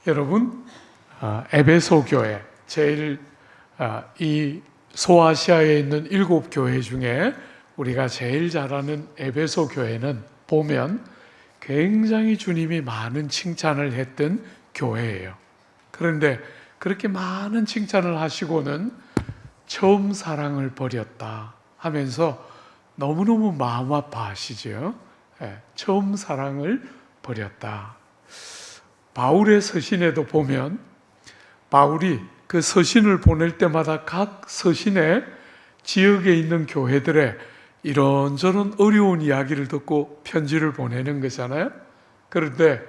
여러분, 에베소 교회, 제일 이 소아시아에 있는 7교회 중에 우리가 제일 잘 아는 에베소 교회는 보면 굉장히 주님이 많은 칭찬을 했던 교회예요. 그런데 그렇게 많은 칭찬을 하시고는 처음 사랑을 버렸다 하면서 너무너무 마음 아파하시죠. 처음 사랑을 버렸다. 바울의 서신에도 보면 바울이 그 서신을 보낼 때마다 각 서신의 지역에 있는 교회들의 이런저런 어려운 이야기를 듣고 편지를 보내는 거잖아요. 그런데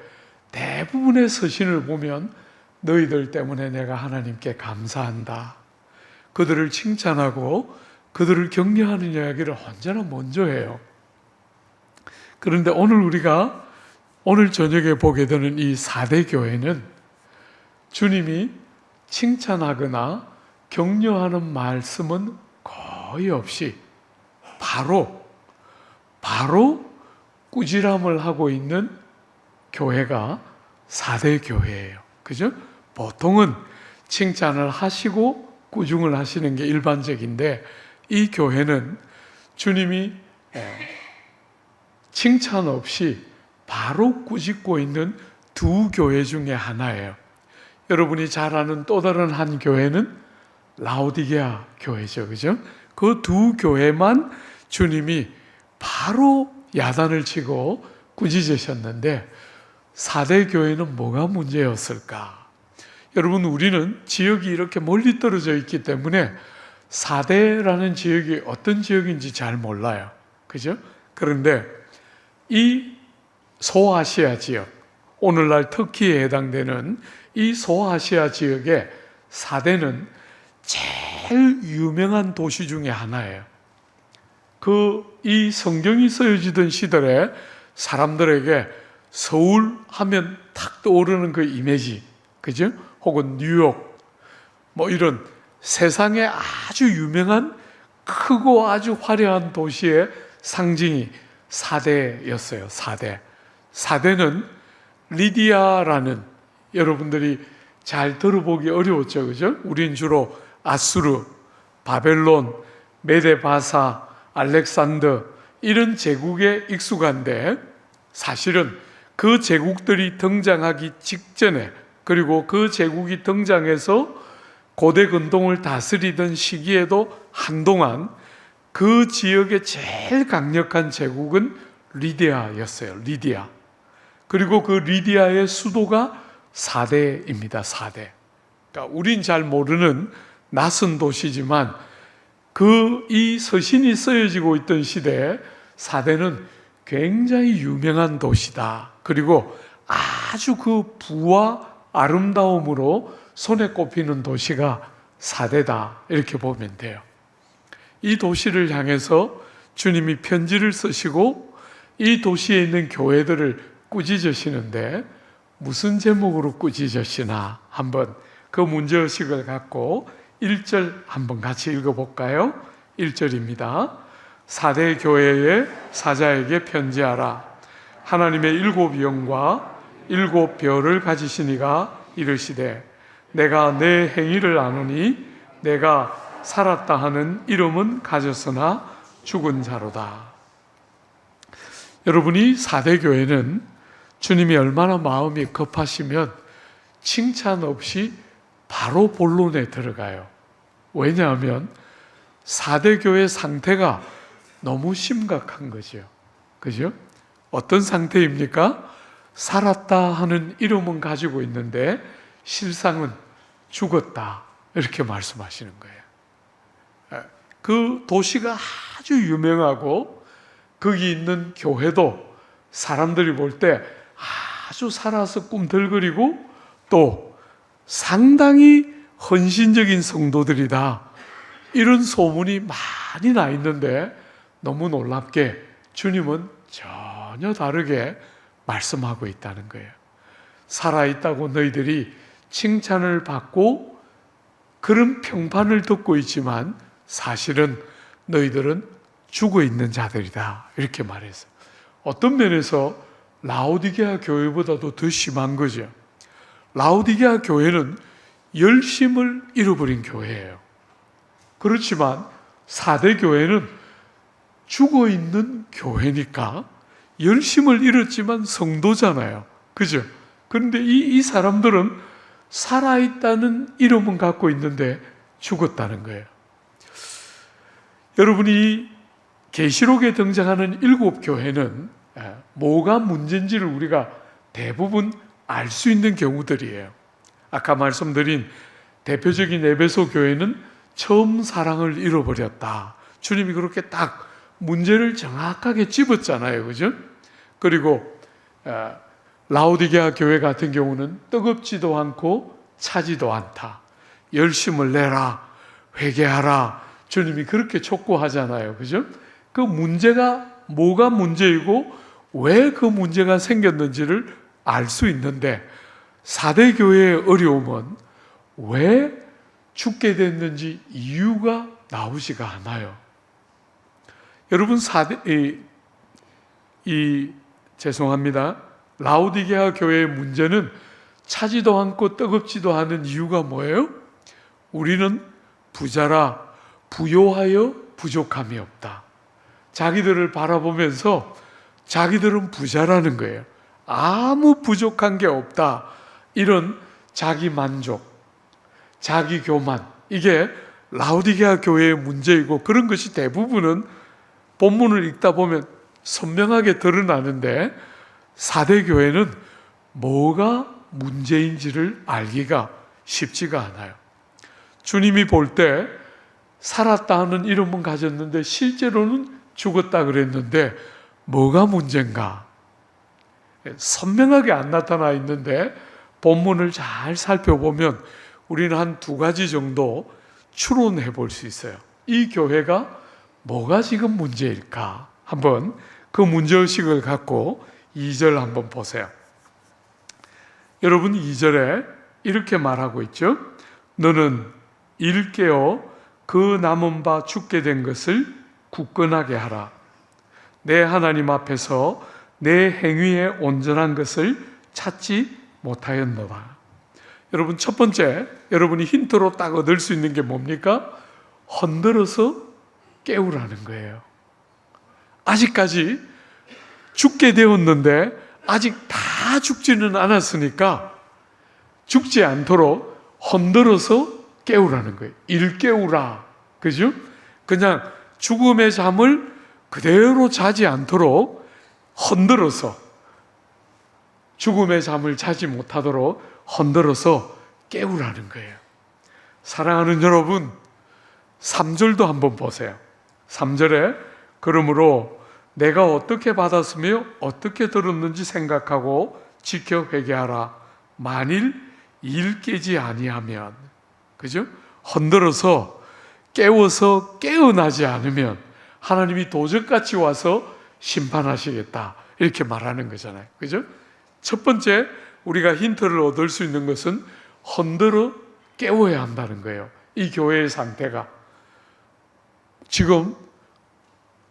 대부분의 서신을 보면 너희들 때문에 내가 하나님께 감사한다, 그들을 칭찬하고 그들을 격려하는 이야기를 언제나 먼저 해요. 그런데 오늘 저녁에 보게 되는 이 4대 교회는 주님이 칭찬하거나 격려하는 말씀은 거의 없이 바로 꾸지람을 하고 있는 교회가 4대 교회예요. 그죠? 보통은 칭찬을 하시고 꾸중을 하시는 게 일반적인데 이 교회는 주님이 칭찬 없이 바로 꾸짖고 있는 두 교회 중에 하나예요. 여러분이 잘 아는 또 다른 한 교회는 라오디게아 교회죠. 그죠? 그 두 교회만 주님이 바로 야단을 치고 꾸짖으셨는데 4대 교회는 뭐가 문제였을까? 여러분, 우리는 지역이 이렇게 멀리 떨어져 있기 때문에 4대라는 지역이 어떤 지역인지 잘 몰라요. 그죠? 그런데 이 소아시아 지역, 오늘날 터키에 해당되는 이 소아시아 지역의 4대는 제일 유명한 도시 중에 하나예요. 이 성경이 쓰여지던 시절에 사람들에게 서울 하면 탁 떠오르는 그 이미지, 그죠? 혹은 뉴욕, 이런 세상에 아주 유명한 크고 아주 화려한 도시의 상징이 4대였어요. 4대. 4대는 리디아라는, 여러분들이 잘 들어보기 어려웠죠. 그죠? 우린 주로 아수르, 바벨론, 메데바사, 알렉산더 이런 제국에 익숙한데 사실은 그 제국들이 등장하기 직전에, 그리고 그 제국이 등장해서 고대 근동을 다스리던 시기에도 한동안 그 지역의 제일 강력한 제국은 리디아였어요. 리디아. 그리고 그 리디아의 수도가 4대입니다. 4대. 그러니까 우린 잘 모르는 낯선 도시지만 이 서신이 쓰여지고 있던 시대에 4대는 굉장히 유명한 도시다. 그리고 아주 그 부와 아름다움으로 손에 꼽히는 도시가 4대다. 이렇게 보면 돼요. 이 도시를 향해서 주님이 편지를 쓰시고 이 도시에 있는 교회들을 꾸짖으시는데 무슨 제목으로 꾸짖으시나 한번 그 문제의식을 갖고 1절 한번 같이 읽어볼까요? 1절입니다. 4대 교회의 사자에게 편지하라. 하나님의 7 영과 7 별을 가지신 이가 이르시되 내가 내 행위를 아노니 내가 살았다 하는 이름은 가졌으나 죽은 자로다. 여러분이 4대 교회는 주님이 얼마나 마음이 급하시면 칭찬 없이 바로 본론에 들어가요. 왜냐하면 4대 교회 상태가 너무 심각한 거죠. 그죠? 어떤 상태입니까? 살았다 하는 이름은 가지고 있는데 실상은 죽었다. 이렇게 말씀하시는 거예요. 그 도시가 아주 유명하고 거기 있는 교회도 사람들이 볼 때 아주 살아서 꿈틀거리고 또 상당히 헌신적인 성도들이다. 이런 소문이 많이 나 있는데 너무 놀랍게 주님은 전혀 다르게 말씀하고 있다는 거예요. 살아있다고 너희들이 칭찬을 받고 그런 평판을 듣고 있지만 사실은 너희들은 죽어 있는 자들이다. 이렇게 말했어요. 어떤 면에서 라오디게아 교회보다도 더 심한 거죠. 라오디게아 교회는 열심을 잃어버린 교회예요. 그렇지만 4대 교회는 죽어있는 교회니까 열심을 잃었지만 성도잖아요. 그죠? 그런데 이 사람들은 살아있다는 이름은 갖고 있는데 죽었다는 거예요. 여러분이 계시록에 등장하는 7교회는 뭐가 문제인지를 우리가 대부분 알 수 있는 경우들이에요. 아까 말씀드린 대표적인 에베소 교회는 처음 사랑을 잃어버렸다. 주님이 그렇게 딱 문제를 정확하게 찝었잖아요. 그죠? 그리고 라오디게아 교회 같은 경우는 뜨겁지도 않고 차지도 않다. 열심을 내라, 회개하라. 주님이 그렇게 촉구하잖아요. 그죠? 그 문제가 뭐가 문제이고 왜 그 문제가 생겼는지를 알 수 있는데 4대 교회의 어려움은 왜 죽게 됐는지 이유가 나오지가 않아요. 여러분 죄송합니다. 라오디게아 교회의 문제는 차지도 않고 뜨겁지도 않은 이유가 뭐예요? 우리는 부자라 부요하여 부족함이 없다. 자기들을 바라보면서 자기들은 부자라는 거예요. 아무 부족한 게 없다. 이런 자기 만족, 자기 교만, 이게 라오디게아 교회의 문제이고 그런 것이 대부분은 본문을 읽다 보면 선명하게 드러나는데 4대 교회는 뭐가 문제인지를 알기가 쉽지가 않아요. 주님이 볼 때 살았다 하는 이름은 가졌는데 실제로는 죽었다 그랬는데 뭐가 문제인가? 선명하게 안 나타나 있는데 본문을 잘 살펴보면 우리는 한 2가지 정도 추론해 볼 수 있어요. 이 교회가 뭐가 지금 문제일까? 한번 그 문제의식을 갖고 2절 한번 보세요. 여러분 2절에 이렇게 말하고 있죠. 너는 일깨어 그 남은 바 죽게 된 것을 굳건하게 하라. 내 하나님 앞에서 내 행위의 온전한 것을 찾지 못하였노라. 여러분 첫 번째, 여러분이 힌트로 딱 얻을 수 있는 게 뭡니까? 흔들어서 깨우라는 거예요. 아직까지 죽게 되었는데 아직 다 죽지는 않았으니까 죽지 않도록 흔들어서 깨우라는 거예요. 일깨우라. 그죠? 그냥 죽음의 잠을 그대로 자지 않도록 흔들어서 죽음의 잠을 자지 못하도록 흔들어서 깨우라는 거예요. 사랑하는 여러분, 3절도 한번 보세요. 3절에 그러므로 내가 어떻게 받았으며 어떻게 들었는지 생각하고 지켜 회개하라. 만일 일 깨지 아니하면, 그죠? 흔들어서 깨워서 깨어나지 않으면 하나님이 도적같이 와서 심판하시겠다. 이렇게 말하는 거잖아요. 그죠? 첫 번째 우리가 힌트를 얻을 수 있는 것은 흔들어 깨워야 한다는 거예요. 이 교회의 상태가 지금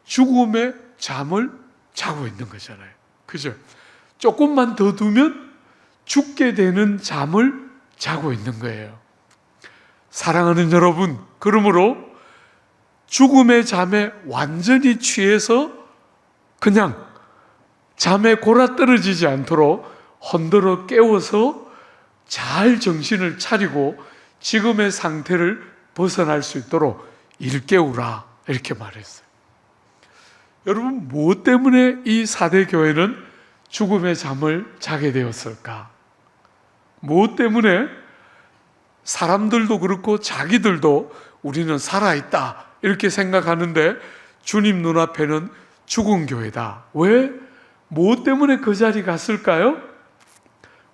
죽음의 잠을 자고 있는 거잖아요. 그죠? 조금만 더 두면 죽게 되는 잠을 자고 있는 거예요. 사랑하는 여러분, 그러므로 죽음의 잠에 완전히 취해서 그냥 잠에 골아떨어지지 않도록 흔들어 깨워서 잘 정신을 차리고 지금의 상태를 벗어날 수 있도록 일깨우라. 이렇게 말했어요. 여러분, 무엇 때문에 이 4대 교회는 죽음의 잠을 자게 되었을까? 무엇 때문에 사람들도 그렇고 자기들도 우리는 살아있다 이렇게 생각하는데 주님 눈앞에는 죽은 교회다. 왜? 무엇 때문에 그 자리 갔을까요?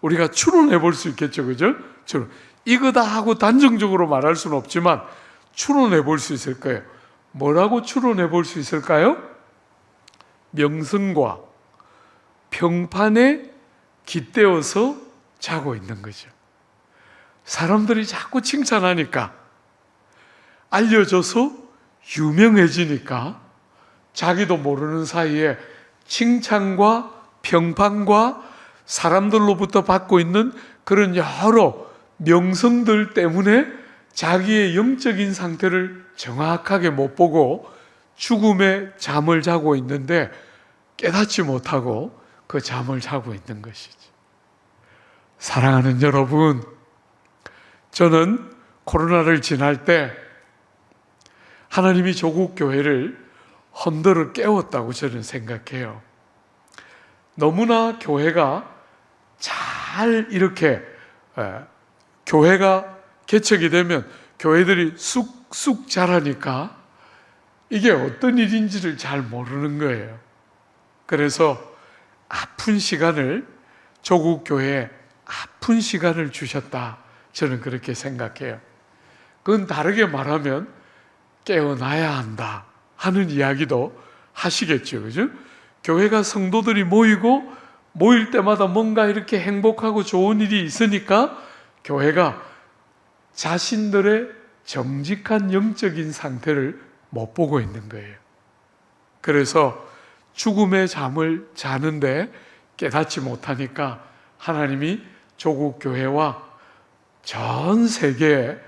우리가 추론해 볼 수 있겠죠. 그죠? 이거다 하고 단정적으로 말할 수는 없지만 추론해 볼 수 있을 거예요. 뭐라고 추론해 볼 수 있을까요? 명성과 평판에 깃대어서 자고 있는 거죠. 사람들이 자꾸 칭찬하니까, 알려져서 유명해지니까 자기도 모르는 사이에 칭찬과 평판과 사람들로부터 받고 있는 그런 여러 명성들 때문에 자기의 영적인 상태를 정확하게 못 보고 죽음의 잠을 자고 있는데 깨닫지 못하고 그 잠을 자고 있는 것이지. 사랑하는 여러분, 저는 코로나를 지날 때 하나님이 조국 교회를 흔들어 깨웠다고 저는 생각해요. 너무나 교회가 잘 이렇게 교회가 개척이 되면 교회들이 쑥쑥 자라니까 이게 어떤 일인지를 잘 모르는 거예요. 그래서 아픈 시간을, 조국 교회에 아픈 시간을 주셨다, 저는 그렇게 생각해요. 그건 다르게 말하면 깨어나야 한다 하는 이야기도 하시겠죠, 그죠? 교회가 성도들이 모일 때마다 뭔가 이렇게 행복하고 좋은 일이 있으니까 교회가 자신들의 정직한 영적인 상태를 못 보고 있는 거예요. 그래서 죽음의 잠을 자는데 깨닫지 못하니까 하나님이 조국 교회와 전 세계에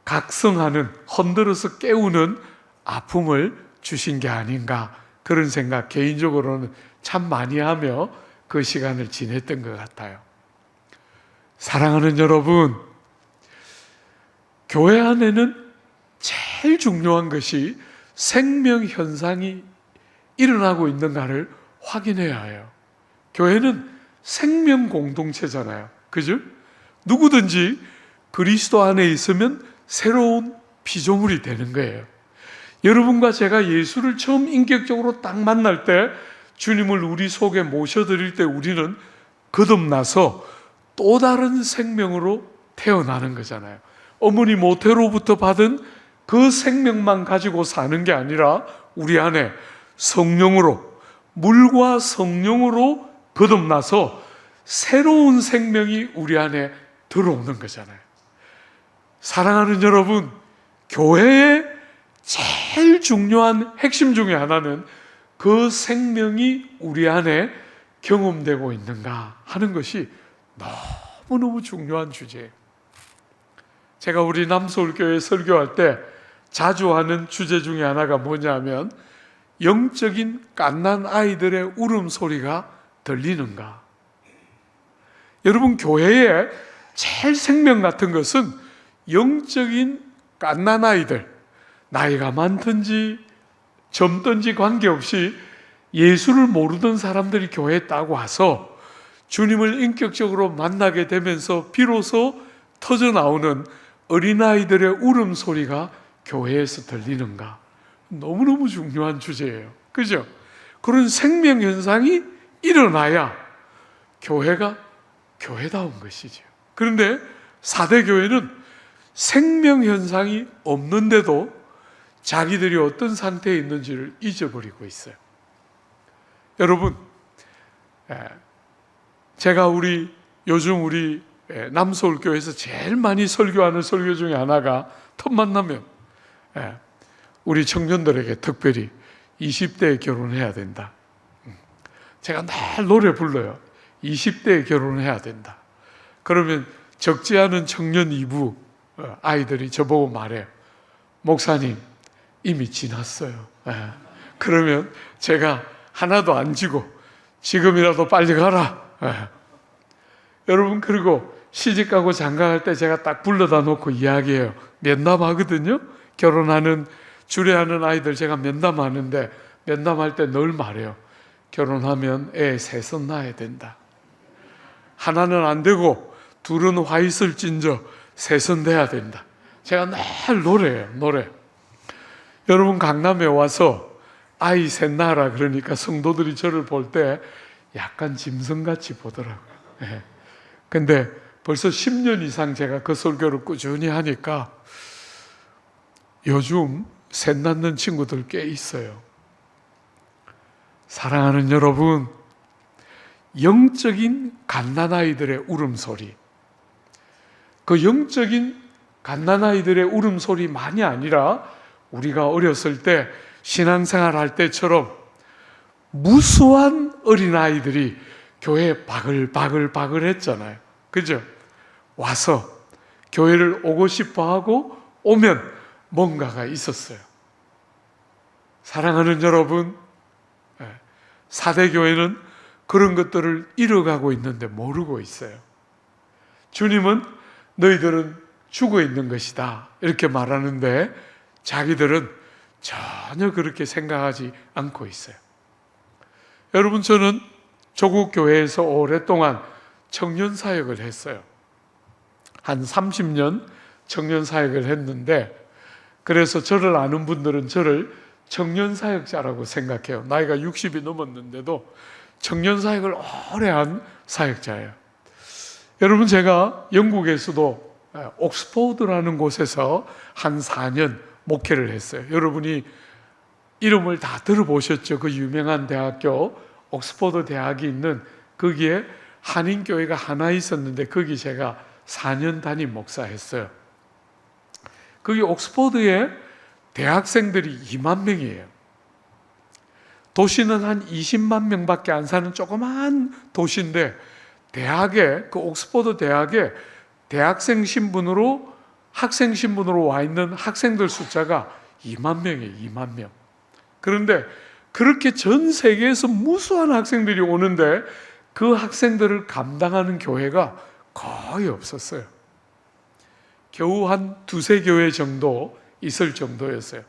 각성하는, 흔들어서 깨우는 아픔을 주신 게 아닌가, 그런 생각 개인적으로는 참 많이 하며 그 시간을 지냈던 것 같아요. 사랑하는 여러분, 교회 안에는 제일 중요한 것이 생명 현상이 일어나고 있는가를 확인해야 해요. 교회는 생명 공동체잖아요, 그죠? 누구든지 그리스도 안에 있으면 새로운 피조물이 되는 거예요. 여러분과 제가 예수를 처음 인격적으로 딱 만날 때, 주님을 우리 속에 모셔드릴 때 우리는 거듭나서 또 다른 생명으로 태어나는 거잖아요. 어머니 모태로부터 받은 그 생명만 가지고 사는 게 아니라 우리 안에 성령으로, 물과 성령으로 거듭나서 새로운 생명이 우리 안에 들어오는 거잖아요. 사랑하는 여러분, 교회의 제일 중요한 핵심 중에 하나는 그 생명이 우리 안에 경험되고 있는가 하는 것이 너무너무 중요한 주제예요. 제가 우리 남서울교회 설교할 때 자주 하는 주제 중에 하나가 뭐냐면, 영적인 갓난 아이들의 울음소리가 들리는가. 여러분, 교회의 제일 생명 같은 것은 영적인 갓난 아이들, 나이가 많든지 젊든지 관계없이 예수를 모르던 사람들이 교회에 딱 와서 주님을 인격적으로 만나게 되면서 비로소 터져나오는 어린아이들의 울음소리가 교회에서 들리는가. 너무너무 중요한 주제예요, 그죠? 그런 생명 현상이 일어나야 교회가 교회다운 것이죠. 그런데 4대 교회는 생명 현상이 없는데도 자기들이 어떤 상태에 있는지를 잊어버리고 있어요. 여러분, 제가 요즘 우리 남서울교회에서 제일 많이 설교하는 설교 중에 하나가, 첫 만나면 우리 청년들에게 특별히 20대에 결혼해야 된다. 제가 늘 노래 불러요. 20대에 결혼해야 된다. 그러면 적지 않은 청년 2부 아이들이 저보고 말해요. 목사님, 이미 지났어요. 그러면 제가 하나도 안 지고 지금이라도 빨리 가라. 여러분, 그리고 시집가고 장가갈 때 제가 딱 불러다 놓고 이야기해요. 면담하거든요. 결혼하는, 주례하는 아이들 제가 면담하는데, 면담할 때 늘 말해요. 결혼하면 애 3선 낳아야 된다. 하나는 안 되고 둘은 화 있을진저 3선 돼야 된다. 제가 늘 노래해요, 노래. 여러분, 강남에 와서 아이 셋 낳아라 그러니까 성도들이 저를 볼 때 약간 짐승같이 보더라고요. 근데 벌써 10년 이상 제가 그 설교를 꾸준히 하니까 요즘 셋 낳는 친구들 꽤 있어요. 사랑하는 여러분, 영적인 갓난아이들의 울음소리, 그 영적인 갓난아이들의 울음소리만이 아니라 우리가 어렸을 때 신앙생활 할 때처럼 무수한 어린아이들이 교회에 바글바글 했잖아요, 그죠? 와서 교회를 오고 싶어 하고 오면 뭔가가 있었어요. 사랑하는 여러분, 4대 교회는 그런 것들을 잃어가고 있는데 모르고 있어요. 주님은 너희들은 죽어 있는 것이다 이렇게 말하는데 자기들은 전혀 그렇게 생각하지 않고 있어요. 여러분, 저는 조국 교회에서 오랫동안 청년 사역을 했어요. 한 30년 청년 사역을 했는데, 그래서 저를 아는 분들은 저를 청년 사역자라고 생각해요. 나이가 60이 넘었는데도 청년 사역을 오래 한 사역자예요. 여러분, 제가 영국에서도 옥스포드라는 곳에서 한 4년 목회를 했어요. 여러분이 이름을 다 들어보셨죠? 그 유명한 대학교 옥스포드 대학이 있는 거기에 한인교회가 하나 있었는데 거기 제가 4년 담임 목사했어요. 거기 옥스포드에 대학생들이 2만 명이에요. 도시는 한 20만 명밖에 안 사는 조그만 도시인데 그 옥스포드 대학에 대학생 신분으로 학생 신분으로 와 있는 학생들 숫자가 2만 명이에요. 2만 명. 그런데 그렇게 전 세계에서 무수한 학생들이 오는데 그 학생들을 감당하는 교회가 거의 없었어요. 겨우 한 2-3교회 정도 있을 정도였어요.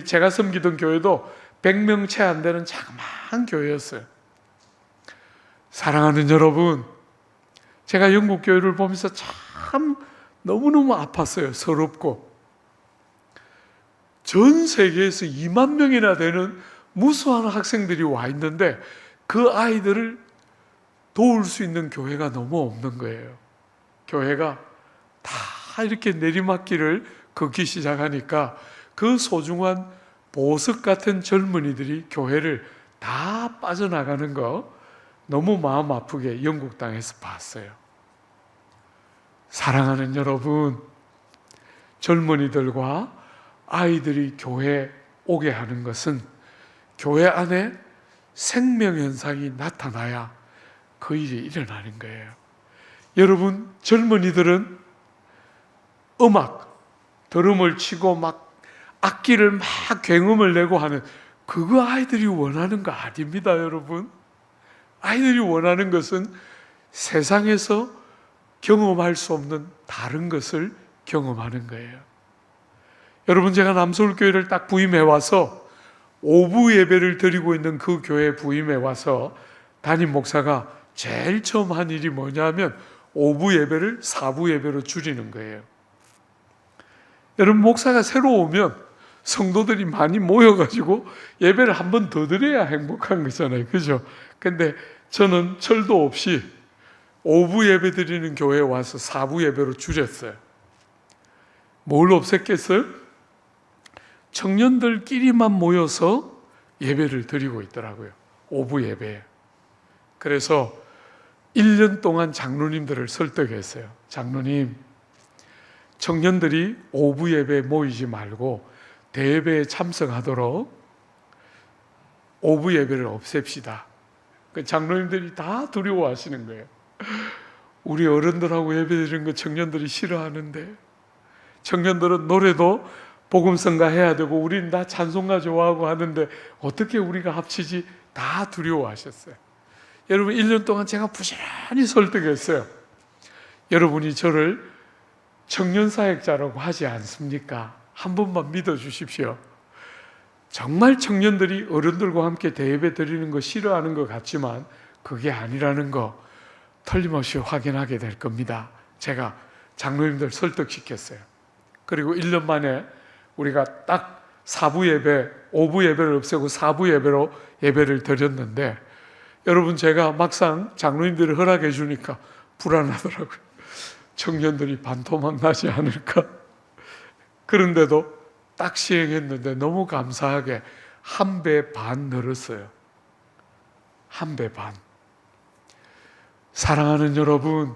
제가 섬기던 교회도 100명 채 안 되는 자그마한 교회였어요. 사랑하는 여러분, 제가 영국 교회를 보면서 참 너무너무 아팠어요. 서럽고. 전 세계에서 2만 명이나 되는 무수한 학생들이 와 있는데 그 아이들을 도울 수 있는 교회가 너무 없는 거예요. 교회가 다 이렇게 내리막길을 걷기 시작하니까 그 소중한 보석 같은 젊은이들이 교회를 다 빠져나가는 거 너무 마음 아프게 영국 땅에서 봤어요. 사랑하는 여러분, 젊은이들과 아이들이 교회에 오게 하는 것은 교회 안에 생명현상이 나타나야 그 일이 일어나는 거예요. 여러분, 젊은이들은 드럼을 치고 막 악기를 막 굉음을 내고 하는 그거 아이들이 원하는 거 아닙니다, 여러분. 아이들이 원하는 것은 세상에서 경험할 수 없는 다른 것을 경험하는 거예요. 여러분, 제가 남서울교회를 딱 부임해 와서 오부 예배를 드리고 있는 그 교회에 부임해 와서 담임 목사가 제일 처음 한 일이 뭐냐면 오부 예배를 4부 예배로 줄이는 거예요. 여러분, 목사가 새로 오면 성도들이 많이 모여가지고 예배를 한 번 더 드려야 행복한 거잖아요. 그죠? 근데 저는 철도 없이 5부 예배 드리는 교회에 와서 4부 예배로 줄였어요. 뭘 없앴겠어요? 청년들끼리만 모여서 예배를 드리고 있더라고요. 5부 예배에. 그래서 1년 동안 장로님들을 설득했어요. 장로님, 청년들이 5부 예배에 모이지 말고 대예배에 참석하도록 5부 예배를 없앱시다. 그 장로님들이 다 두려워하시는 거예요. 우리 어른들하고 예배 드리는 거 청년들이 싫어하는데, 청년들은 노래도 복음성가 해야 되고 우리는 다 찬송가 좋아하고 하는데 어떻게 우리가 합치지? 다 두려워하셨어요. 여러분, 1년 동안 제가 부지런히 설득했어요. 여러분이 저를 청년 사역자라고 하지 않습니까? 한 번만 믿어주십시오. 정말 청년들이 어른들과 함께 대예배 드리는 거 싫어하는 것 같지만 그게 아니라는 거 틀림없이 확인하게 될 겁니다. 제가 장로님들 설득시켰어요. 그리고 1년 만에 우리가 딱 4부 예배, 5부 예배를 없애고 4부 예배로 예배를 드렸는데, 여러분, 제가 막상 장로님들이 허락해 주니까 불안하더라고요. 청년들이 반토막 나지 않을까? 그런데도 딱 시행했는데 너무 감사하게 1배 반 늘었어요. 1배 반. 사랑하는 여러분,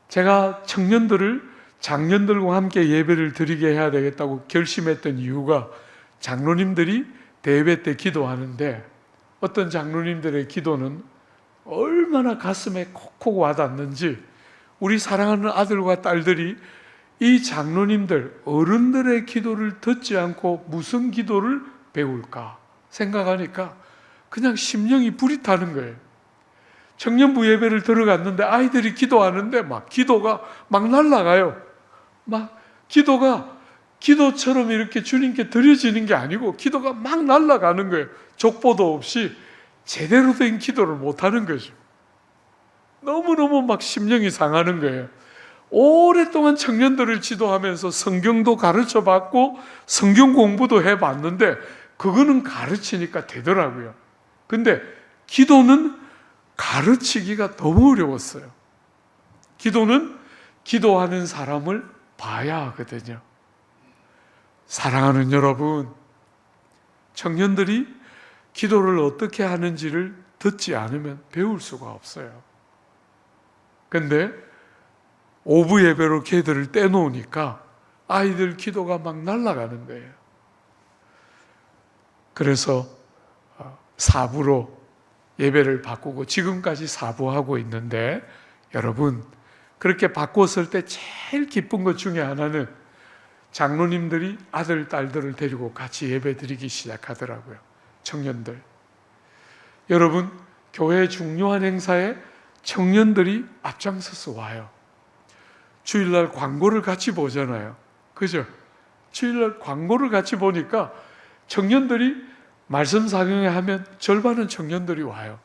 제가 청년들을 장년들과 함께 예배를 드리게 해야 되겠다고 결심했던 이유가, 장로님들이 대예배 때 기도하는데 어떤 장로님들의 기도는 얼마나 가슴에 콕콕 와닿는지 우리 사랑하는 아들과 딸들이 이 장로님들, 어른들의 기도를 듣지 않고 무슨 기도를 배울까 생각하니까 그냥 심령이 불이 타는 거예요. 청년부 예배를 들어갔는데 아이들이 기도하는데 막 기도가 막 날아가요. 막 기도가 기도처럼 이렇게 주님께 드려지는 게 아니고 기도가 막 날아가는 거예요. 족보도 없이 제대로 된 기도를 못하는 거죠. 너무너무 막 심령이 상하는 거예요. 오랫동안 청년들을 지도하면서 성경도 가르쳐 받고 성경 공부도 해봤는데 그거는 가르치니까 되더라고요. 근데 기도는 가르치기가 너무 어려웠어요. 기도는 기도하는 사람을 봐야 하거든요. 사랑하는 여러분, 청년들이 기도를 어떻게 하는지를 듣지 않으면 배울 수가 없어요. 근데 오부 예배로 걔들을 떼놓으니까 아이들 기도가 막 날아가는 거예요. 그래서 사부로 예배를 바꾸고 지금까지 사부하고 있는데, 여러분 그렇게 바꿨을 때 제일 기쁜 것 중에 하나는 장로님들이 아들, 딸들을 데리고 같이 예배 드리기 시작하더라고요. 청년들. 여러분, 교회 중요한 행사에 청년들이 앞장서서 와요. 주일날 광고를 같이 보잖아요. 그죠? 주일날 광고를 같이 보니까 청년들이 말씀 사경회 하면 절반은 청년들이 와요.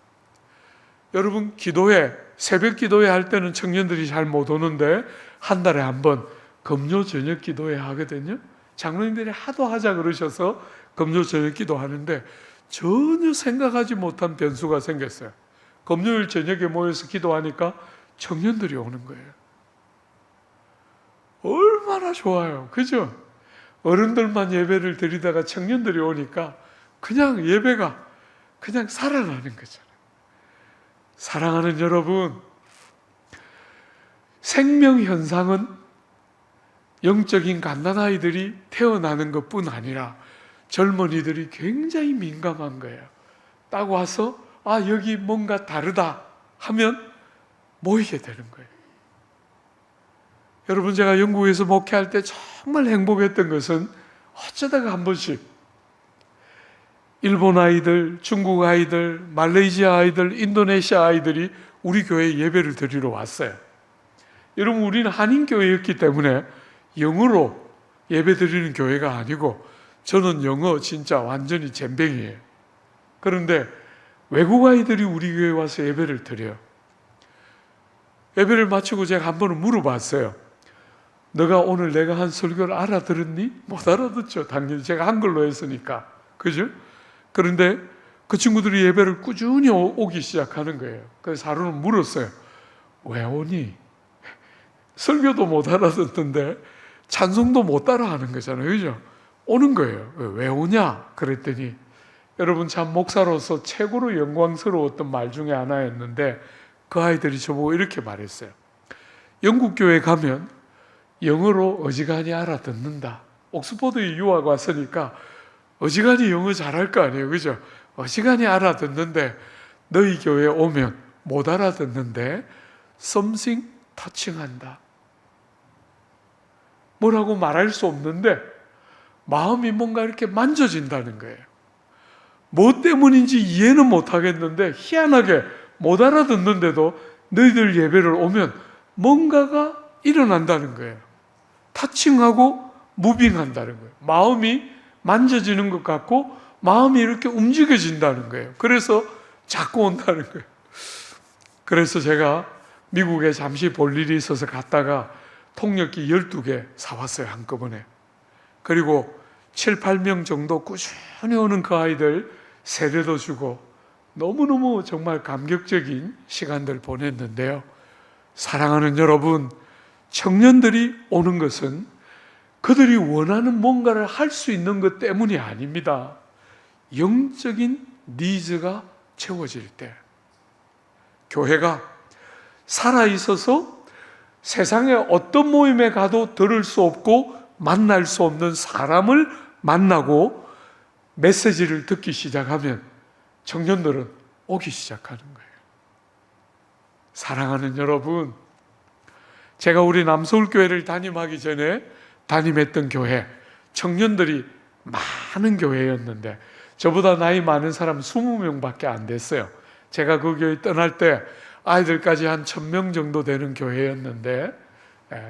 여러분, 기도회, 새벽 기도회 할 때는 청년들이 잘 못 오는데 한 달에 한 번 금요 저녁 기도회 하거든요. 장로님들이 하도 하자 그러셔서 금요 저녁 기도하는데 전혀 생각하지 못한 변수가 생겼어요. 금요일 저녁에 모여서 기도하니까 청년들이 오는 거예요. 얼마나 좋아요. 그죠? 어른들만 예배를 드리다가 청년들이 오니까 그냥 예배가 그냥 살아나는 거잖아요. 사랑하는 여러분, 생명현상은 영적인 갓난아이들이 태어나는 것뿐 아니라 젊은이들이 굉장히 민감한 거예요. 딱 와서 여기 뭔가 다르다 하면 모이게 되는 거예요. 여러분, 제가 영국에서 목회할 때 정말 행복했던 것은 어쩌다가 한 번씩 일본 아이들, 중국 아이들, 말레이시아 아이들, 인도네시아 아이들이 우리 교회에 예배를 드리러 왔어요. 여러분, 우리는 한인교회였기 때문에 영어로 예배 드리는 교회가 아니고 저는 영어 진짜 완전히 젬병이에요. 그런데 외국 아이들이 우리 교회에 와서 예배를 드려요. 예배를 마치고 제가 한 번은 물어봤어요. 너가 오늘 내가 한 설교를 알아들었니? 못 알아듣죠. 당연히 제가 한글로 했으니까. 그죠? 그런데 그 친구들이 예배를 꾸준히 오기 시작하는 거예요. 그래서 하루는 물었어요. 왜 오니? 설교도 못 알아듣던데 찬송도 못 따라하는 거잖아요. 그죠? 오는 거예요. 왜 오냐? 그랬더니 여러분, 참 목사로서 최고로 영광스러웠던 말 중에 하나였는데 그 아이들이 저보고 이렇게 말했어요. 영국 교회 가면 영어로 어지간히 알아듣는다. 옥스퍼드에 유학 왔으니까 어지간히 영어 잘할 거 아니에요. 그죠? 어지간히 알아듣는데 너희 교회에 오면 못 알아듣는데 something touching한다. 뭐라고 말할 수 없는데 마음이 뭔가 이렇게 만져진다는 거예요. 뭐 때문인지 이해는 못 하겠는데 희한하게 못 알아듣는데도 너희들 예배를 오면 뭔가가 일어난다는 거예요. 타칭하고 무빙한다는 거예요. 마음이 만져지는 것 같고 마음이 이렇게 움직여진다는 거예요. 그래서 자꾸 온다는 거예요. 그래서 제가 미국에 잠시 볼 일이 있어서 갔다가 통역기 12개 사왔어요, 한꺼번에. 그리고 7, 8명 정도 꾸준히 오는 그 아이들 세례도 주고 너무너무 정말 감격적인 시간들 보냈는데요. 사랑하는 여러분, 청년들이 오는 것은 그들이 원하는 뭔가를 할 수 있는 것 때문이 아닙니다. 영적인 니즈가 채워질 때 교회가 살아있어서 세상에 어떤 모임에 가도 들을 수 없고 만날 수 없는 사람을 만나고 메시지를 듣기 시작하면 청년들은 오기 시작하는 거예요. 사랑하는 여러분, 제가 우리 남서울교회를 담임하기 전에 담임했던 교회, 청년들이 많은 교회였는데 저보다 나이 많은 사람 20명밖에 안 됐어요. 제가 그 교회 떠날 때 아이들까지 한 1000명 정도 되는 교회였는데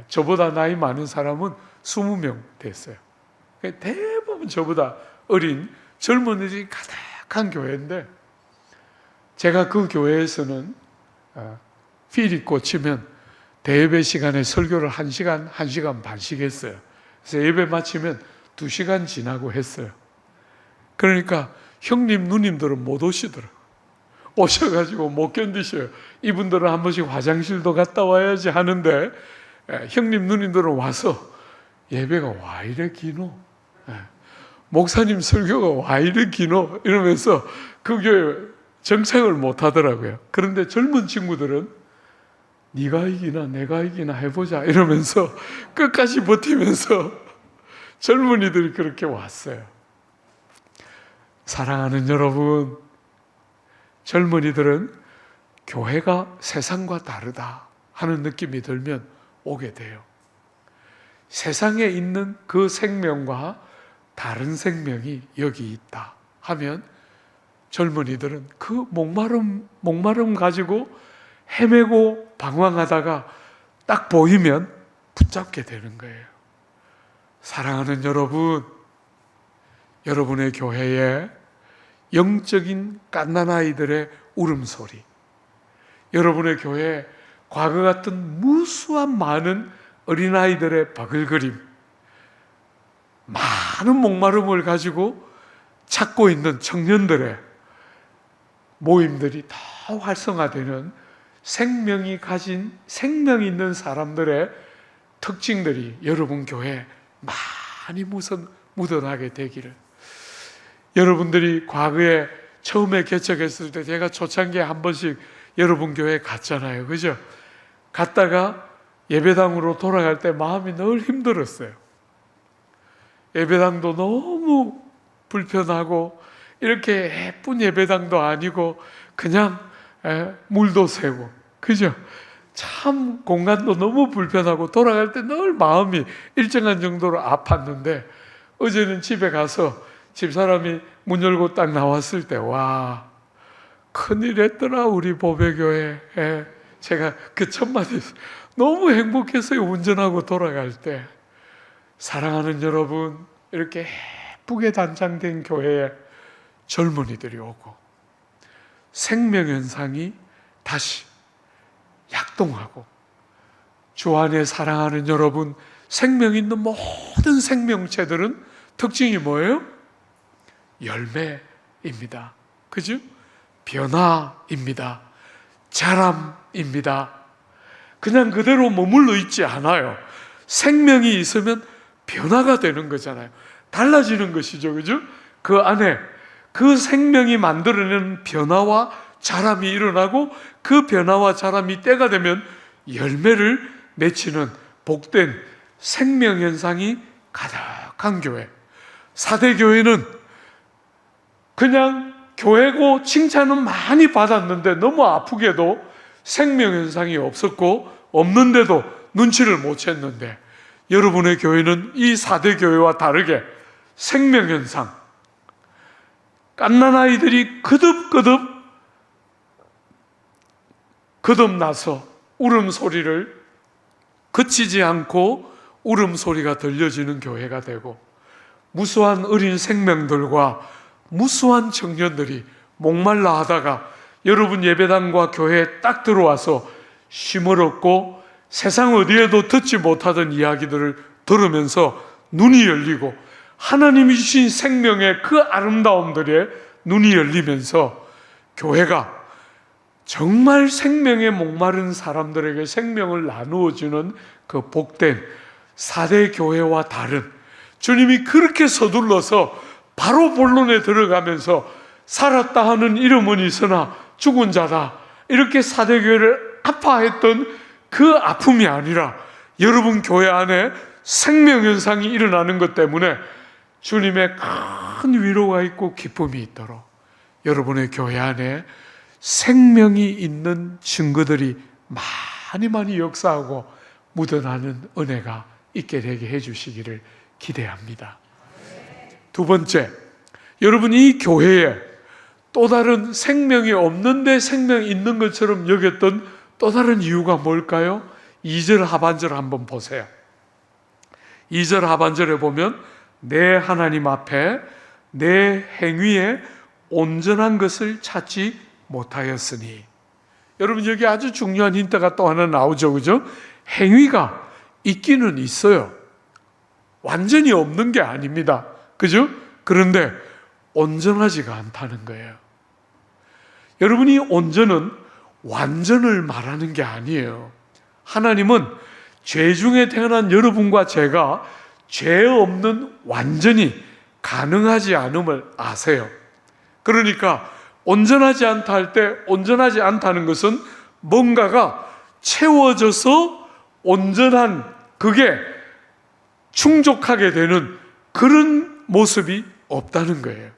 저보다 나이 많은 사람은 20명 됐어요. 대부분 저보다 어린 젊은이들이 가득한 교회인데 제가 그 교회에서는 필이 꽂히면 대예배 시간에 설교를 1시간, 1시간 반씩 했어요. 그래서 예배 마치면 2시간 지나고 했어요. 그러니까 형님, 누님들은 못 오시더라고요. 오셔가지고 못 견디셔요. 이분들은 한 번씩 화장실도 갔다 와야지 하는데 형님, 누님들은 와서 예배가 와 이래 기노? 목사님 설교가 와 이래 기노? 이러면서 그 교회 정착을 못 하더라고요. 그런데 젊은 친구들은 네가 이기나 내가 이기나 해보자 이러면서 끝까지 버티면서 젊은이들이 그렇게 왔어요. 사랑하는 여러분, 젊은이들은 교회가 세상과 다르다 하는 느낌이 들면 오게 돼요. 세상에 있는 그 생명과 다른 생명이 여기 있다 하면 젊은이들은 그 목마름 가지고 헤매고 방황하다가 딱 보이면 붙잡게 되는 거예요. 사랑하는 여러분, 여러분의 교회에 영적인 갓난아이들의 울음소리, 여러분의 교회에 과거 같은 무수한 많은 어린아이들의 바글거림, 많은 목마름을 가지고 찾고 있는 청년들의 모임들이 더 활성화되는 생명이 가진 생명 있는 사람들의 특징들이 여러분 교회에 많이 묻어나게 되기를. 여러분들이 과거에 처음에 개척했을 때 제가 초창기에 한 번씩 여러분 교회에 갔잖아요. 그죠? 갔다가 예배당으로 돌아갈 때 마음이 늘 힘들었어요. 예배당도 너무 불편하고 이렇게 예쁜 예배당도 아니고 그냥 물도 새고, 그죠? 참 공간도 너무 불편하고 돌아갈 때 늘 마음이 일정한 정도로 아팠는데 어제는 집에 가서 집사람이 문 열고 딱 나왔을 때 와, 큰일 했더라 우리 보배교회. 제가 그 첫마디 너무 행복했어요. 운전하고 돌아갈 때. 사랑하는 여러분, 이렇게 예쁘게 단장된 교회에 젊은이들이 오고 생명현상이 다시 약동하고, 주 안에 사랑하는 여러분, 생명 있는 모든 생명체들은 특징이 뭐예요? 열매입니다. 그죠? 변화입니다. 자람입니다. 그냥 그대로 머물러 있지 않아요. 생명이 있으면 변화가 되는 거잖아요. 달라지는 것이죠. 그죠? 그 안에 그 생명이 만들어내는 변화와 자람이 일어나고 그 변화와 자람이 때가 되면 열매를 맺히는 복된 생명 현상이 가득한 교회. 4대 교회는 그냥 교회고 칭찬은 많이 받았는데 너무 아프게도 생명 현상이 없었고 없는데도 눈치를 못 챘는데, 여러분의 교회는 이 4대 교회와 다르게 생명 현상, 갓난아이들이 거듭나서 울음소리를 그치지 않고 울음소리가 들려지는 교회가 되고, 무수한 어린 생명들과 무수한 청년들이 목말라 하다가 여러분 예배당과 교회에 딱 들어와서 쉼을 얻고 세상 어디에도 듣지 못하던 이야기들을 들으면서 눈이 열리고 하나님이 주신 생명의 그 아름다움들에 눈이 열리면서 교회가 정말 생명에 목마른 사람들에게 생명을 나누어주는 그 복된 4대 교회와 다른, 주님이 그렇게 서둘러서 바로 본론에 들어가면서 살았다 하는 이름은 있으나 죽은 자다, 이렇게 4대 교회를 아파했던 그 아픔이 아니라 여러분 교회 안에 생명현상이 일어나는 것 때문에 주님의 큰 위로가 있고 기쁨이 있도록 여러분의 교회 안에 생명이 있는 증거들이 많이 역사하고 묻어나는 은혜가 있게 되게 해주시기를 기대합니다. 두 번째, 여러분 이 교회에 또 다른 생명이 없는데 생명이 있는 것처럼 여겼던 또 다른 이유가 뭘까요? 2절 하반절 한번 보세요. 2절 하반절에 보면 내 하나님 앞에 내 행위에 온전한 것을 찾지 못하였으니. 여러분 여기 아주 중요한 힌트가 또 하나 나오죠, 그죠? 행위가 있기는 있어요. 완전히 없는 게 아닙니다, 그죠? 그런데 온전하지가 않다는 거예요. 여러분이 온전은 완전을 말하는 게 아니에요. 하나님은 죄 중에 태어난 여러분과 제가 죄 없는 완전히 가능하지 않음을 아세요. 그러니까 온전하지 않다 할 때 온전하지 않다는 것은 뭔가가 채워져서 온전한 그게 충족하게 되는 그런 모습이 없다는 거예요.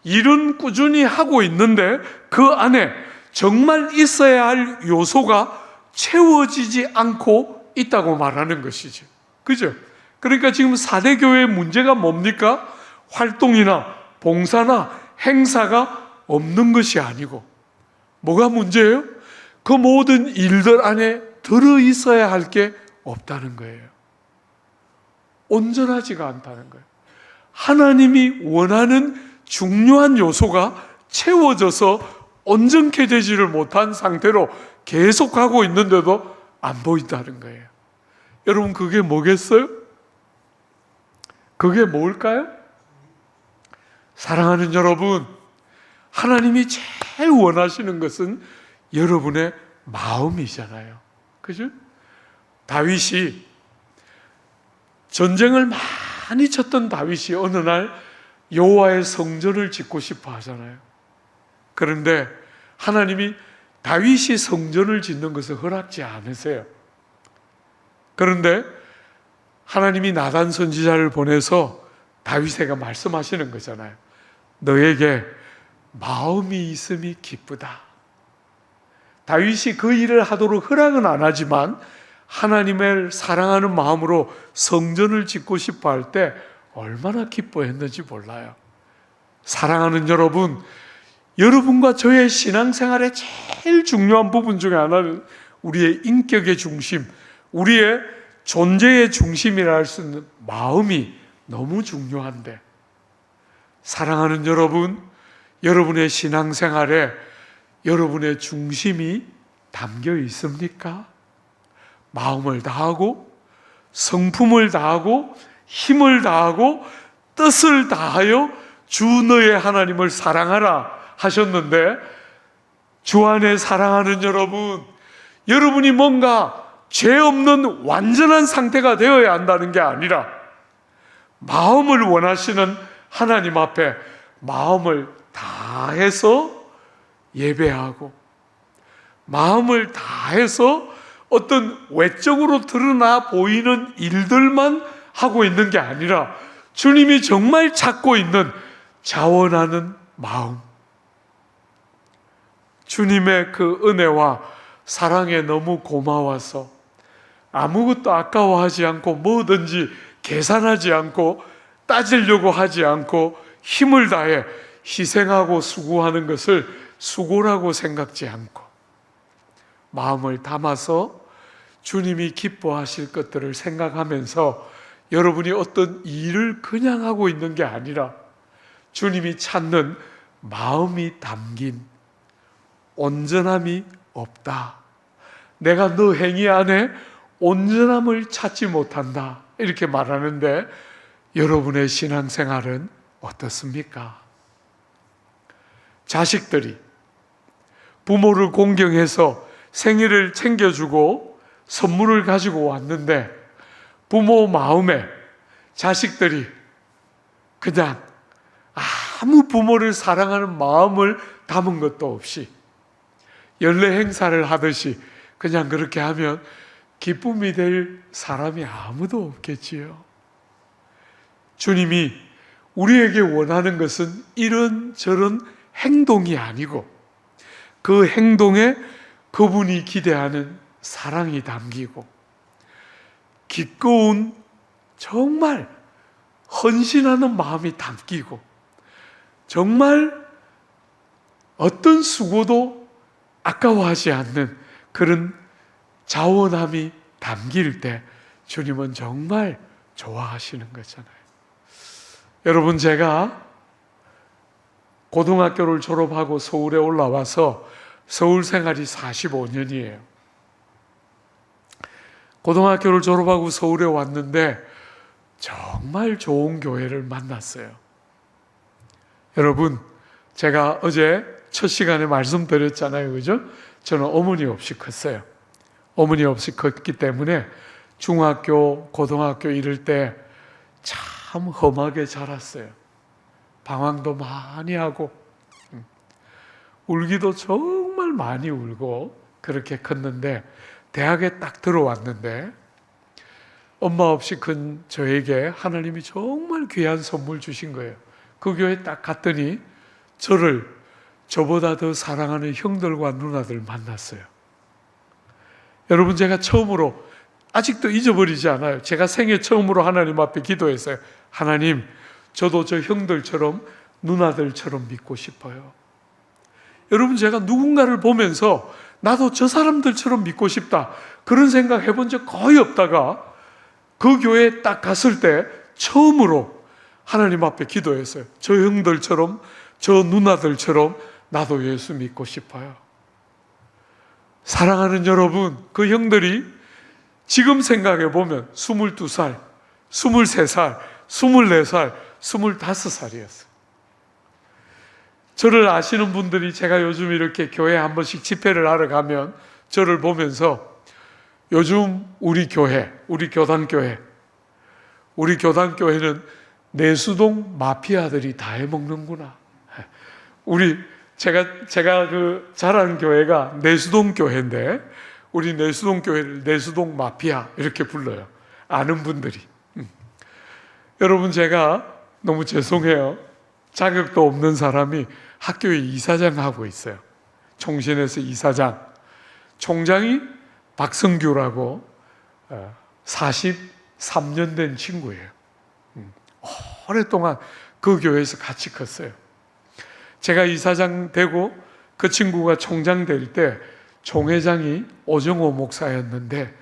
일은 꾸준히 하고 있는데 그 안에 정말 있어야 할 요소가 채워지지 않고 있다고 말하는 것이죠. 그죠? 그러니까 지금 4대 교회의 문제가 뭡니까? 활동이나 봉사나 행사가 없는 것이 아니고 뭐가 문제예요? 그 모든 일들 안에 들어있어야 할 게 없다는 거예요. 온전하지가 않다는 거예요. 하나님이 원하는 중요한 요소가 채워져서 온전케 되지를 못한 상태로 계속하고 있는데도 안 보인다는 거예요. 여러분 그게 뭐겠어요? 그게 뭘까요? 사랑하는 여러분, 하나님이 제일 원하시는 것은 여러분의 마음이잖아요. 그죠? 다윗이 전쟁을 많이 쳤던 다윗이 어느 날 여호와의 성전을 짓고 싶어 하잖아요. 그런데 하나님이 다윗이 성전을 짓는 것을 허락지 않으세요. 그런데 하나님이 나단 선지자를 보내서 다윗에게 말씀하시는 거잖아요. 너에게 마음이 있음이 기쁘다. 다윗이 그 일을 하도록 허락은 안 하지만 하나님을 사랑하는 마음으로 성전을 짓고 싶어 할 때 얼마나 기뻐했는지 몰라요. 사랑하는 여러분, 여러분과 저의 신앙생활의 제일 중요한 부분 중에 하나는 우리의 인격의 중심, 우리의 존재의 중심이라 할 수 있는 마음이 너무 중요한데, 사랑하는 여러분, 여러분의 신앙생활에 여러분의 중심이 담겨 있습니까? 마음을 다하고 성품을 다하고 힘을 다하고 뜻을 다하여 주 너의 하나님을 사랑하라 하셨는데, 주 안에 사랑하는 여러분, 여러분이 뭔가 죄 없는 완전한 상태가 되어야 한다는 게 아니라 마음을 원하시는 하나님 앞에 마음을 다해서 예배하고 마음을 다해서 어떤 외적으로 드러나 보이는 일들만 하고 있는 게 아니라 주님이 정말 찾고 있는 자원하는 마음, 주님의 그 은혜와 사랑에 너무 고마워서 아무것도 아까워하지 않고 뭐든지 계산하지 않고 따지려고 하지 않고 힘을 다해 희생하고 수고하는 것을 수고라고 생각지 않고 마음을 담아서 주님이 기뻐하실 것들을 생각하면서 여러분이 어떤 일을 그냥 하고 있는 게 아니라 주님이 찾는 마음이 담긴 온전함이 없다. 내가 너 행위 안에 온전함을 찾지 못한다. 이렇게 말하는데 여러분의 신앙생활은 어떻습니까? 자식들이 부모를 공경해서 생일을 챙겨주고 선물을 가지고 왔는데 부모 마음에 자식들이 그냥 아무 부모를 사랑하는 마음을 담은 것도 없이 연례 행사를 하듯이 그냥 그렇게 하면 기쁨이 될 사람이 아무도 없겠지요. 주님이 우리에게 원하는 것은 이런저런 행동이 아니고 그 행동에 그분이 기대하는 사랑이 담기고 기꺼운 정말 헌신하는 마음이 담기고 정말 어떤 수고도 아까워하지 않는 그런 자원함이 담길 때 주님은 정말 좋아하시는 거잖아요. 여러분, 제가 고등학교를 졸업하고 서울에 올라와서 서울 생활이 45년이에요. 고등학교를 졸업하고 서울에 왔는데 정말 좋은 교회를 만났어요. 여러분, 제가 어제 첫 시간에 말씀드렸잖아요. 그죠? 저는 어머니 없이 컸어요. 어머니 없이 컸기 때문에 중학교, 고등학교 이럴 때 참 험하게 자랐어요. 방황도 많이 하고 울기도 정말 많이 울고 그렇게 컸는데 대학에 딱 들어왔는데 엄마 없이 큰 저에게 하나님이 정말 귀한 선물 주신 거예요. 그 교회 딱 갔더니 저를 저보다 더 사랑하는 형들과 누나들 만났어요. 여러분, 제가 처음으로, 아직도 잊어버리지 않아요. 제가 생애 처음으로 하나님 앞에 기도했어요. 하나님, 저도 저 형들처럼 누나들처럼 믿고 싶어요. 여러분, 제가 누군가를 보면서 나도 저 사람들처럼 믿고 싶다 그런 생각 해본 적 거의 없다가 그 교회에 딱 갔을 때 처음으로 하나님 앞에 기도했어요. 저 형들처럼, 저 누나들처럼 나도 예수 믿고 싶어요. 사랑하는 여러분, 그 형들이 지금 생각해 보면 22살, 23살, 24살, 25살이었어요. 저를 아시는 분들이 제가 요즘 이렇게 교회에 한 번씩 집회를 하러 가면 저를 보면서 요즘 우리 교회, 우리 교단교회는 내수동 마피아들이 다 해먹는구나. 제가 그 자란 교회가 내수동 교회인데 우리 내수동 교회를 내수동 마피아 이렇게 불러요. 아는 분들이. 여러분, 제가 너무 죄송해요. 자격도 없는 사람이 학교에 이사장 하고 있어요. 총신에서 이사장. 총장이 박성규라고 43년 된 친구예요. 오랫동안 그 교회에서 같이 컸어요. 제가 이사장 되고 그 친구가 총장 될 때 총회장이 오정호 목사였는데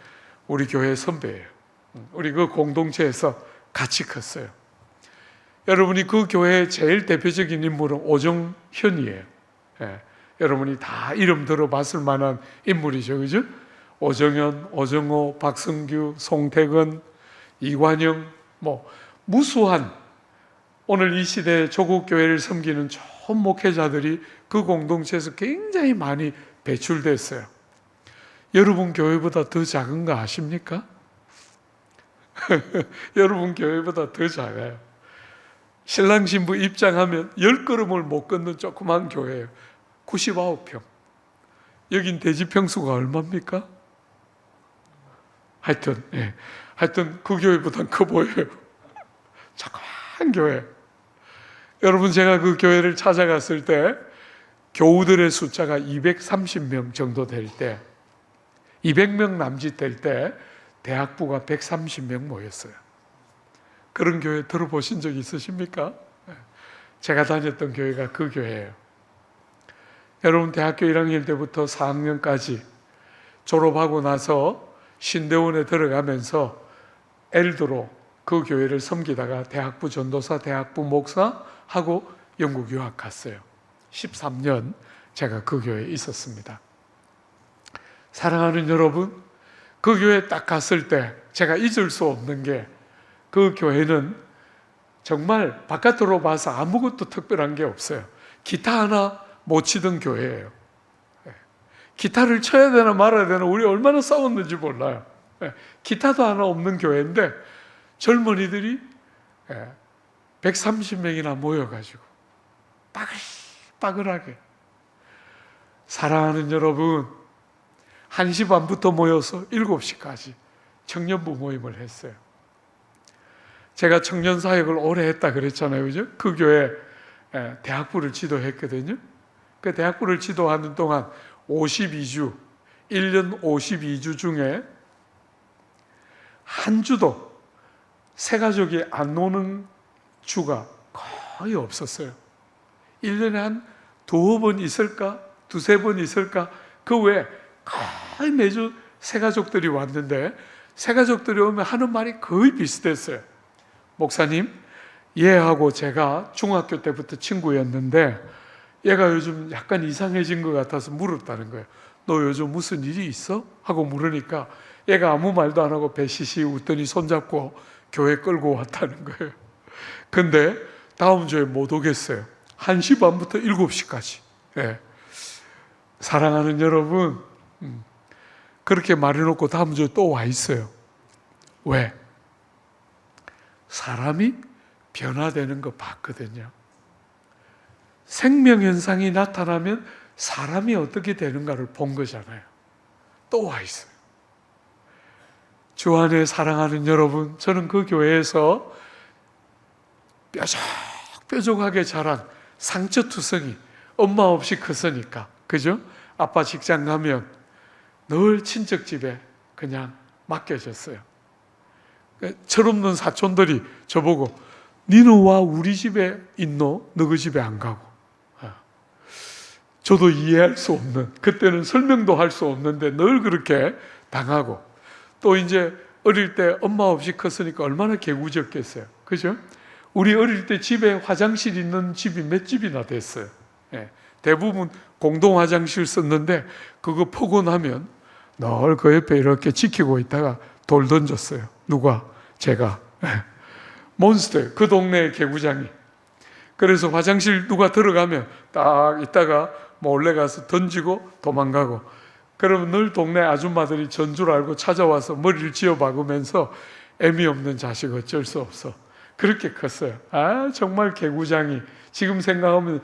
우리 교회 선배예요. 우리 그 공동체에서 같이 컸어요. 여러분이 그 교회의 제일 대표적인 인물은 오정현이에요. 여러분이 다 이름 들어봤을 만한 인물이죠. 그죠? 오정현, 오정호, 박성규, 송태근, 이관영, 무수한 오늘 이 시대에 조국 교회를 섬기는 좋은 목회자들이 그 공동체에서 굉장히 많이 배출됐어요. 여러분 교회보다 더 작은 거 아십니까? 여러분 교회보다 더 작아요. 신랑 신부 입장하면 10걸음을 못 걷는 조그만 교회예요. 99평. 여긴 대지 평수가 얼마입니까? 하여튼 그 교회보단 커 보여요. 조그만 교회. 여러분, 제가 그 교회를 찾아갔을 때 교우들의 숫자가 230명 정도 될 때, 200명 남짓 될 때 대학부가 130명 모였어요. 그런 교회 들어보신 적 있으십니까? 제가 다녔던 교회가 그 교회예요. 여러분, 대학교 1학년 때부터 4학년까지 졸업하고 나서 신대원에 들어가면서 엘드로 그 교회를 섬기다가 대학부 전도사, 대학부 목사하고 영국 유학 갔어요. 13년 제가 그 교회에 있었습니다. 사랑하는 여러분, 그 교회에 딱 갔을 때 제가 잊을 수 없는 게 그 교회는 정말 바깥으로 봐서 아무것도 특별한 게 없어요. 기타 하나 못 치던 교회예요. 기타를 쳐야 되나 말아야 되나 우리 얼마나 싸웠는지 몰라요. 기타도 하나 없는 교회인데 젊은이들이 130명이나 모여가지고 빠글빠글하게, 사랑하는 여러분, 1시 반부터 모여서 7시까지 청년부 모임을 했어요. 제가 청년 사역을 오래 했다 그랬잖아요. 그죠? 그 교회 대학부를 지도했거든요. 그 대학부를 지도하는 동안 52주, 1년 52주 중에 한 주도 새 가족이 안 오는 주가 거의 없었어요. 1년에 한 두어 번 있을까? 두세 번 있을까? 그 외에 거의 매주 새 가족들이 왔는데, 새 가족들이 오면 하는 말이 거의 비슷했어요. 목사님, 얘하고 제가 중학교 때부터 친구였는데 얘가 요즘 약간 이상해진 것 같아서 물었다는 거예요. 너 요즘 무슨 일이 있어? 하고 물으니까 얘가 아무 말도 안 하고 배시시 웃더니 손잡고 교회 끌고 왔다는 거예요. 근데 다음 주에 못 오겠어요. 1시 반부터 7시까지. 예. 사랑하는 여러분, 그렇게 말해놓고 다음 주에 또 와 있어요. 왜? 사람이 변화되는 거 봤거든요. 생명현상이 나타나면 사람이 어떻게 되는가를 본 거잖아요. 또 와 있어요. 주 안에 사랑하는 여러분, 저는 그 교회에서 뾰족하게 자란 상처투성이 엄마 없이 컸으니까, 그죠? 아빠 직장 가면 늘 친척집에 그냥 맡겨졌어요. 철없는 사촌들이 저보고 니는 와 우리 집에 있노? 너희 집에 안 가고. 저도 이해할 수 없는, 그때는 설명도 할 수 없는데 늘 그렇게 당하고, 또 이제 어릴 때 엄마 없이 컸으니까 얼마나 개구졌겠어요. 그죠? 우리 어릴 때 집에 화장실 있는 집이 몇 집이나 됐어요. 예. 대부분 공동 화장실 썼는데 그거 포근하면 늘 그 옆에 이렇게 지키고 있다가 돌 던졌어요. 누가? 제가. 예. 몬스터예요. 그 동네 개구장이. 그래서 화장실 누가 들어가면 딱 있다가 몰래 가서 던지고 도망가고, 그러면 늘 동네 아줌마들이 전줄 알고 찾아와서 머리를 쥐어박으면서 애미 없는 자식 어쩔 수 없어. 그렇게 컸어요. 아, 정말 개구장이. 지금 생각하면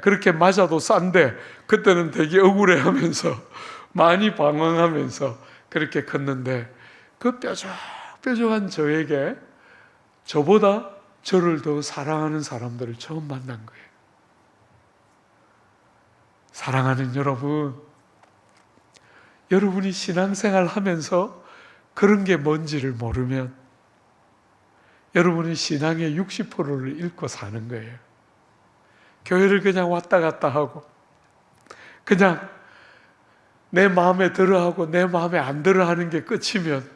그렇게 맞아도 싼데 그때는 되게 억울해하면서 많이 방황하면서 그렇게 컸는데, 그 뾰족한 저에게 저보다 저를 더 사랑하는 사람들을 처음 만난 거예요. 사랑하는 여러분, 여러분이 신앙생활 하면서 그런 게 뭔지를 모르면 여러분이 신앙의 60%를 잃고 사는 거예요. 교회를 그냥 왔다 갔다 하고 그냥 내 마음에 들어하고 내 마음에 안 들어하는 게 끝이면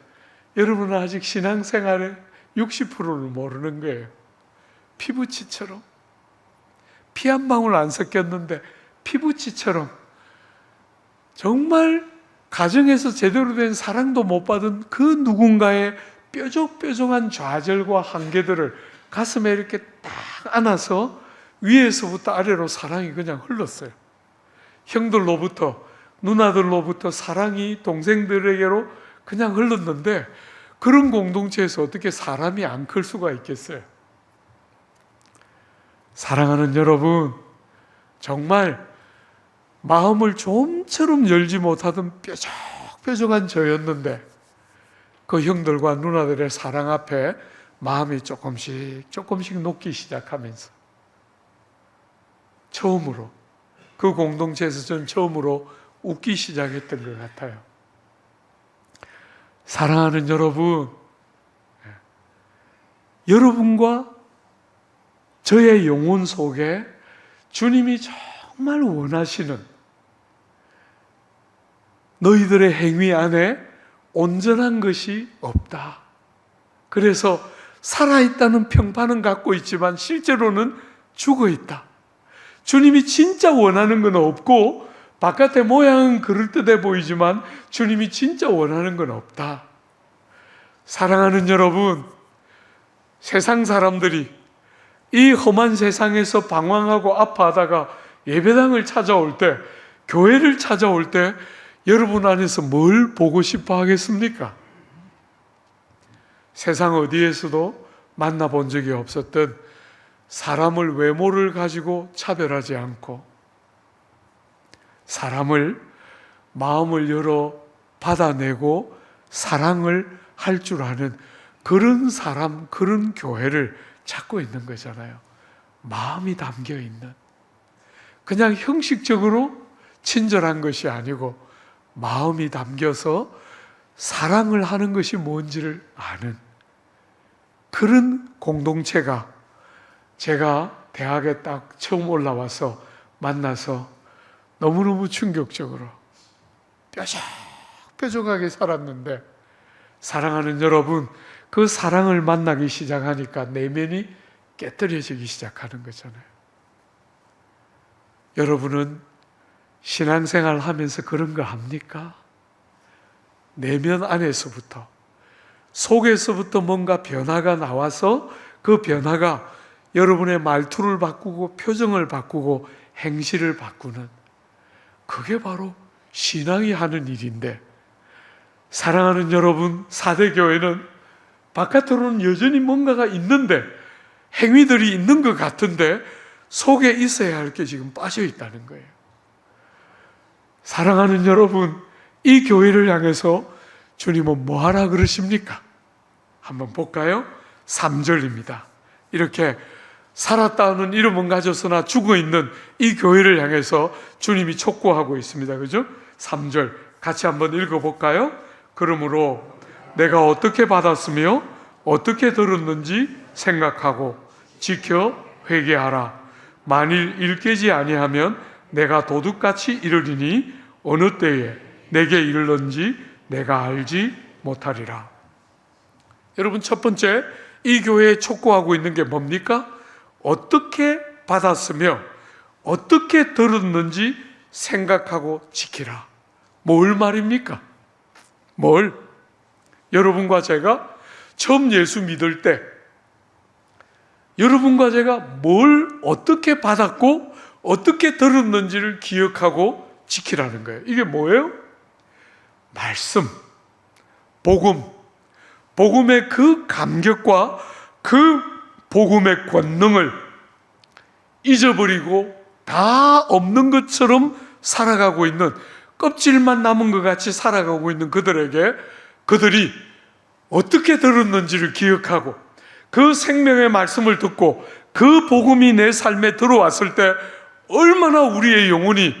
여러분은 아직 신앙생활의 60%를 모르는 거예요. 피부치처럼, 피 한 방울 안 섞였는데 피부치처럼 정말 가정에서 제대로 된 사랑도 못 받은 그 누군가의 뾰족뾰족한 좌절과 한계들을 가슴에 이렇게 딱 안아서 위에서부터 아래로 사랑이 그냥 흘렀어요. 형들로부터 누나들로부터 사랑이 동생들에게로 그냥 흘렀는데, 그런 공동체에서 어떻게 사람이 안 클 수가 있겠어요? 사랑하는 여러분, 정말 마음을 좀처럼 열지 못하던 뾰족뾰족한 저였는데 그 형들과 누나들의 사랑 앞에 마음이 조금씩 녹기 시작하면서 처음으로, 그 공동체에서 전 처음으로 웃기 시작했던 것 같아요. 사랑하는 여러분, 여러분과 저의 영혼 속에 주님이 정말 원하시는 너희들의 행위 안에 온전한 것이 없다. 그래서 살아있다는 평판은 갖고 있지만 실제로는 죽어있다. 주님이 진짜 원하는 건 없고 바깥의 모양은 그럴듯해 보이지만 주님이 진짜 원하는 건 없다. 사랑하는 여러분, 세상 사람들이 이 험한 세상에서 방황하고 아파하다가 예배당을 찾아올 때, 교회를 찾아올 때 여러분 안에서 뭘 보고 싶어 하겠습니까? 세상 어디에서도 만나본 적이 없었던 사람을 외모를 가지고 차별하지 않고 사람을 마음을 열어 받아내고 사랑을 할 줄 아는 그런 사람, 그런 교회를 찾고 있는 거잖아요. 마음이 담겨 있는, 그냥 형식적으로 친절한 것이 아니고 마음이 담겨서 사랑을 하는 것이 뭔지를 아는 그런 공동체가 제가 대학에 딱 처음 올라와서 만나서 너무너무 충격적으로 뾰족뾰족하게 살았는데, 사랑하는 여러분, 그 사랑을 만나기 시작하니까 내면이 깨뜨려지기 시작하는 거잖아요. 여러분은 신앙생활 하면서 그런 거 합니까? 내면 안에서부터, 속에서부터 뭔가 변화가 나와서 그 변화가 여러분의 말투를 바꾸고 표정을 바꾸고 행실을 바꾸는, 그게 바로 신앙이 하는 일인데, 사랑하는 여러분, 사대교회는 바깥으로는 여전히 뭔가가 있는데, 행위들이 있는 것 같은데 속에 있어야 할 게 지금 빠져 있다는 거예요. 사랑하는 여러분, 이 교회를 향해서 주님은 뭐 하라 그러십니까? 한번 볼까요? 3절입니다. 이렇게 살았다는 이름은 가졌으나 죽어있는 이 교회를 향해서 주님이 촉구하고 있습니다. 그죠? 3절 같이 한번 읽어볼까요? 그러므로 내가 어떻게 받았으며 어떻게 들었는지 생각하고 지켜 회개하라. 만일 일깨지 아니하면 내가 도둑같이 이르리니 어느 때에 내게 이르는지 내가 알지 못하리라. 여러분, 첫 번째 이 교회에 촉구하고 있는 게 뭡니까? 어떻게 받았으며 어떻게 들었는지 생각하고 지키라. 뭘 말입니까? 뭘? 여러분과 제가 처음 예수 믿을 때 여러분과 제가 뭘 어떻게 받았고 어떻게 들었는지를 기억하고 지키라는 거예요. 이게 뭐예요? 말씀, 복음, 복음의 그 감격과 그 복음의 권능을 잊어버리고 다 없는 것처럼 살아가고 있는, 껍질만 남은 것 같이 살아가고 있는 그들에게 그들이 어떻게 들었는지를 기억하고 그 생명의 말씀을 듣고 그 복음이 내 삶에 들어왔을 때 얼마나 우리의 영혼이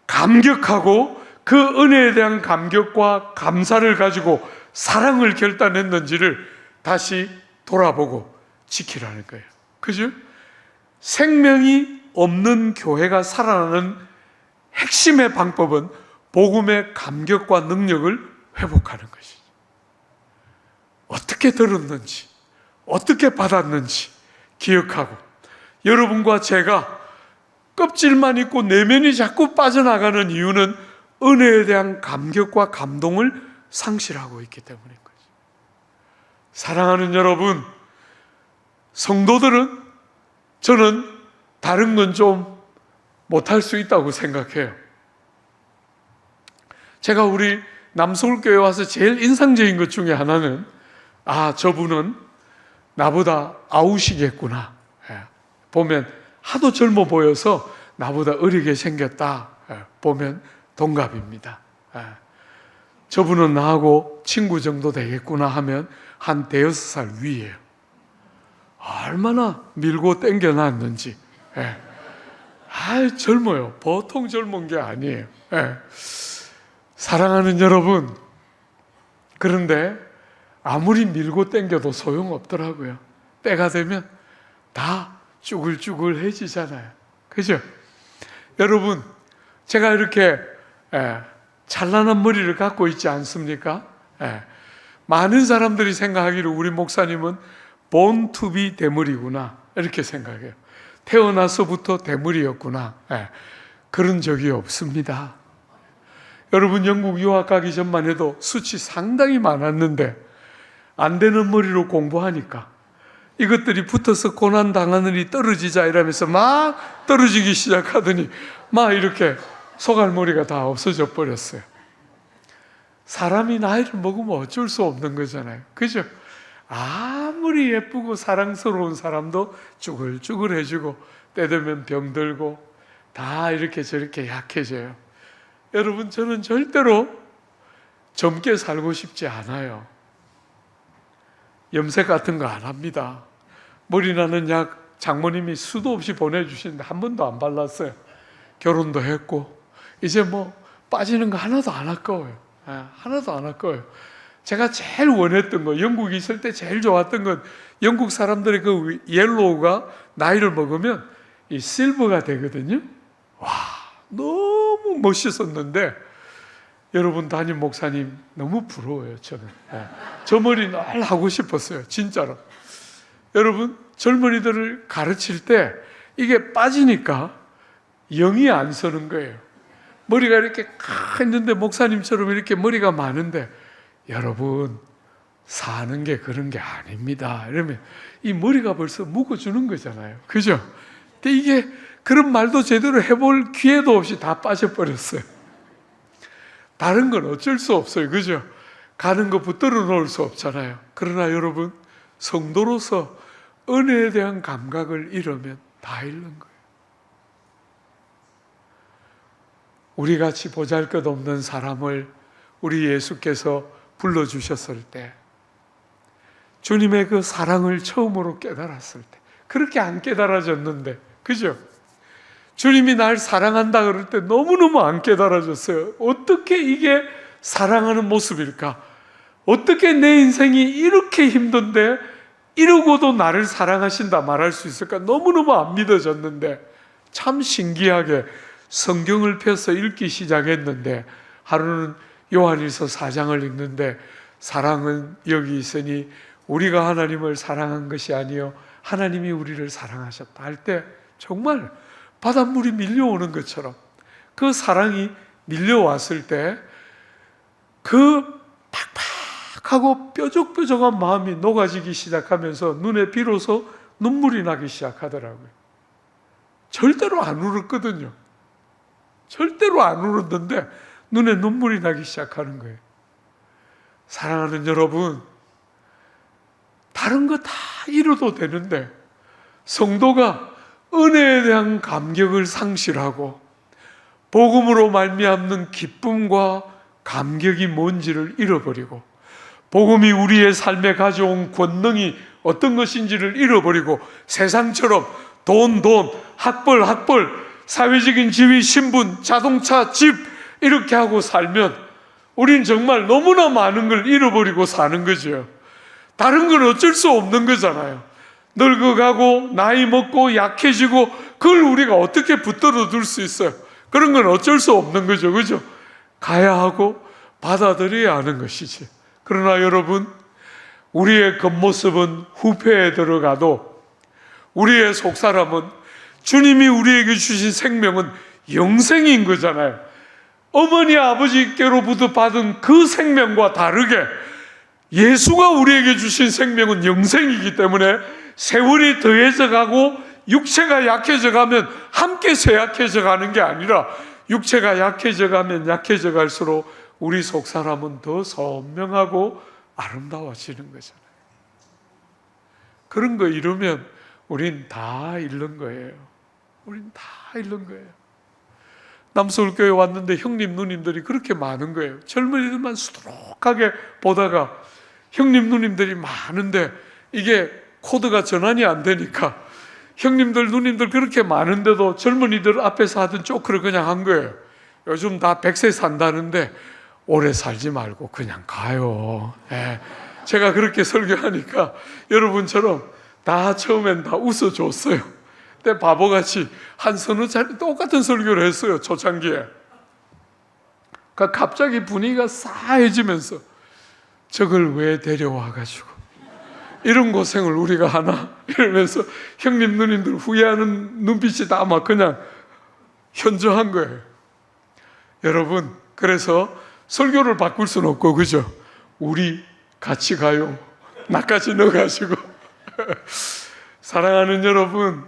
감격하고 그 은혜에 대한 감격과 감사를 가지고 사랑을 결단했는지를 다시 돌아보고 지키라는 거예요. 그죠? 생명이 없는 교회가 살아나는 핵심의 방법은 복음의 감격과 능력을 회복하는 것이죠. 어떻게 들었는지, 어떻게 받았는지 기억하고, 여러분과 제가 껍질만 있고 내면이 자꾸 빠져나가는 이유는 은혜에 대한 감격과 감동을 상실하고 있기 때문인 거죠. 사랑하는 여러분, 성도들은 저는 다른 건 좀 못할 수 있다고 생각해요. 제가 우리 남서울교회 와서 제일 인상적인 것 중에 하나는, 저분은 나보다 아우시겠구나. 보면 하도 젊어 보여서 나보다 어리게 생겼다. 보면 동갑입니다. 저분은 나하고 친구 정도 되겠구나 하면 한 대여섯 살 위에요. 얼마나 밀고 땡겨놨는지. 젊어요. 보통 젊은 게 아니에요. 사랑하는 여러분, 그런데 아무리 밀고 땡겨도 소용없더라고요. 때가 되면 다 쭈글쭈글해지잖아요. 그죠? 여러분, 제가 이렇게 찬란한 머리를 갖고 있지 않습니까? 많은 사람들이 생각하기를 우리 목사님은 born to be 대머리구나, 이렇게 생각해요. 태어나서부터 대머리였구나. 그런 적이 없습니다. 여러분, 영국 유학 가기 전만 해도 수치 상당히 많았는데 안 되는 머리로 공부하니까 이것들이 붙어서 고난당하느니 떨어지자 이러면서 막 떨어지기 시작하더니 막 이렇게 소갈머리가 다 없어져 버렸어요. 사람이 나이를 먹으면 어쩔 수 없는 거잖아요. 그죠? 아무리 예쁘고 사랑스러운 사람도 쭈글쭈글해지고 때되면 병들고 다 이렇게 저렇게 약해져요. 여러분, 저는 절대로 젊게 살고 싶지 않아요. 염색 같은 거 안 합니다. 머리 나는 약 장모님이 수도 없이 보내주시는데 한 번도 안 발랐어요. 결혼도 했고 이제 뭐 빠지는 거 하나도 안 아까워요. 하나도 안 아까워요. 제가 제일 원했던 거, 영국에 있을 때 제일 좋았던 건 영국 사람들의 그 옐로우가 나이를 먹으면 이 실버가 되거든요. 와, 너무 멋있었는데 여러분, 담임 목사님 너무 부러워요. 저는 저 머리 늘 하고 싶었어요. 진짜로. 여러분, 젊은이들을 가르칠 때 이게 빠지니까 영이 안 서는 거예요. 머리가 이렇게 카 있는데 목사님처럼 이렇게 머리가 많은데, 여러분, 사는 게 그런 게 아닙니다. 이러면 이 머리가 벌써 묶어주는 거잖아요. 그죠? 근데 이게 그런 말도 제대로 해볼 기회도 없이 다 빠져버렸어요. 다른 건 어쩔 수 없어요. 그죠? 가는 거 붙들어 놓을 수 없잖아요. 그러나 여러분, 성도로서 은혜에 대한 감각을 잃으면 다 잃는 거예요. 우리같이 보잘것없는 사람을 우리 예수께서 불러주셨을 때, 주님의 그 사랑을 처음으로 깨달았을 때, 그렇게 안 깨달아졌는데, 그죠? 주님이 날 사랑한다 그럴 때 너무너무 안 깨달아졌어요. 어떻게 이게 사랑하는 모습일까? 어떻게 내 인생이 이렇게 힘든데 이러고도 나를 사랑하신다 말할 수 있을까? 너무너무 안 믿어졌는데, 참 신기하게 성경을 펴서 읽기 시작했는데, 하루는 요한일서 4장을 읽는데, 사랑은 여기 있으니 우리가 하나님을 사랑한 것이 아니요 하나님이 우리를 사랑하셨다 할 때, 정말 바닷물이 밀려오는 것처럼 그 사랑이 밀려왔을 때 그 팍팍하고 뾰족뾰족한 마음이 녹아지기 시작하면서 눈에 비로소 눈물이 나기 시작하더라고요. 절대로 안 울었거든요. 절대로 안 울었는데 눈에 눈물이 나기 시작하는 거예요. 사랑하는 여러분, 다른 거 다 잃어도 되는데 성도가 은혜에 대한 감격을 상실하고 복음으로 말미암는 기쁨과 감격이 뭔지를 잃어버리고, 복음이 우리의 삶에 가져온 권능이 어떤 것인지를 잃어버리고, 세상처럼 돈, 학벌, 사회적인 지위, 신분, 자동차, 집 이렇게 하고 살면 우린 정말 너무나 많은 걸 잃어버리고 사는 거죠. 다른 건 어쩔 수 없는 거잖아요. 늙어가고 나이 먹고 약해지고 그걸 우리가 어떻게 붙들어 둘 수 있어요? 그런 건 어쩔 수 없는 거죠. 그죠? 가야 하고 받아들여야 하는 것이지. 그러나 여러분, 우리의 겉모습은 후패에 들어가도 우리의 속사람은, 주님이 우리에게 주신 생명은 영생인 거잖아요. 어머니 아버지께로부터 받은 그 생명과 다르게 예수가 우리에게 주신 생명은 영생이기 때문에 세월이 더해져 가고 육체가 약해져 가면 함께 쇠약해져 가는 게 아니라, 육체가 약해져 가면 약해져 갈수록 우리 속사람은 더 선명하고 아름다워지는 거잖아요. 그런 거 잃으면 우린 다 잃는 거예요. 우린 다 잃는 거예요. 남서울교회 왔는데 형님 누님들이 그렇게 많은 거예요. 젊은이들만 수두룩하게 보다가 형님 누님들이 많은데 이게 코드가 전환이 안 되니까 형님들 누님들 그렇게 많은데도 젊은이들 앞에서 하던 조크를 그냥 한 거예요. 요즘 다 100세 산다는데 오래 살지 말고 그냥 가요. 제가 그렇게 설교하니까 여러분처럼 다 처음엔 다 웃어줬어요. 근데 바보같이 한 서너 차례 똑같은 설교를 했어요. 초창기에. 그러니까 갑자기 분위기가 싸해지면서 저걸 왜 데려와가지고 이런 고생을 우리가 하나? 이러면서 형님 누님들 후회하는 눈빛이 다 막 그냥 현저한 거예요. 여러분, 그래서 설교를 바꿀 수는 없고, 그죠? 우리 같이 가요. 나까지 넣어가지고. 사랑하는 여러분,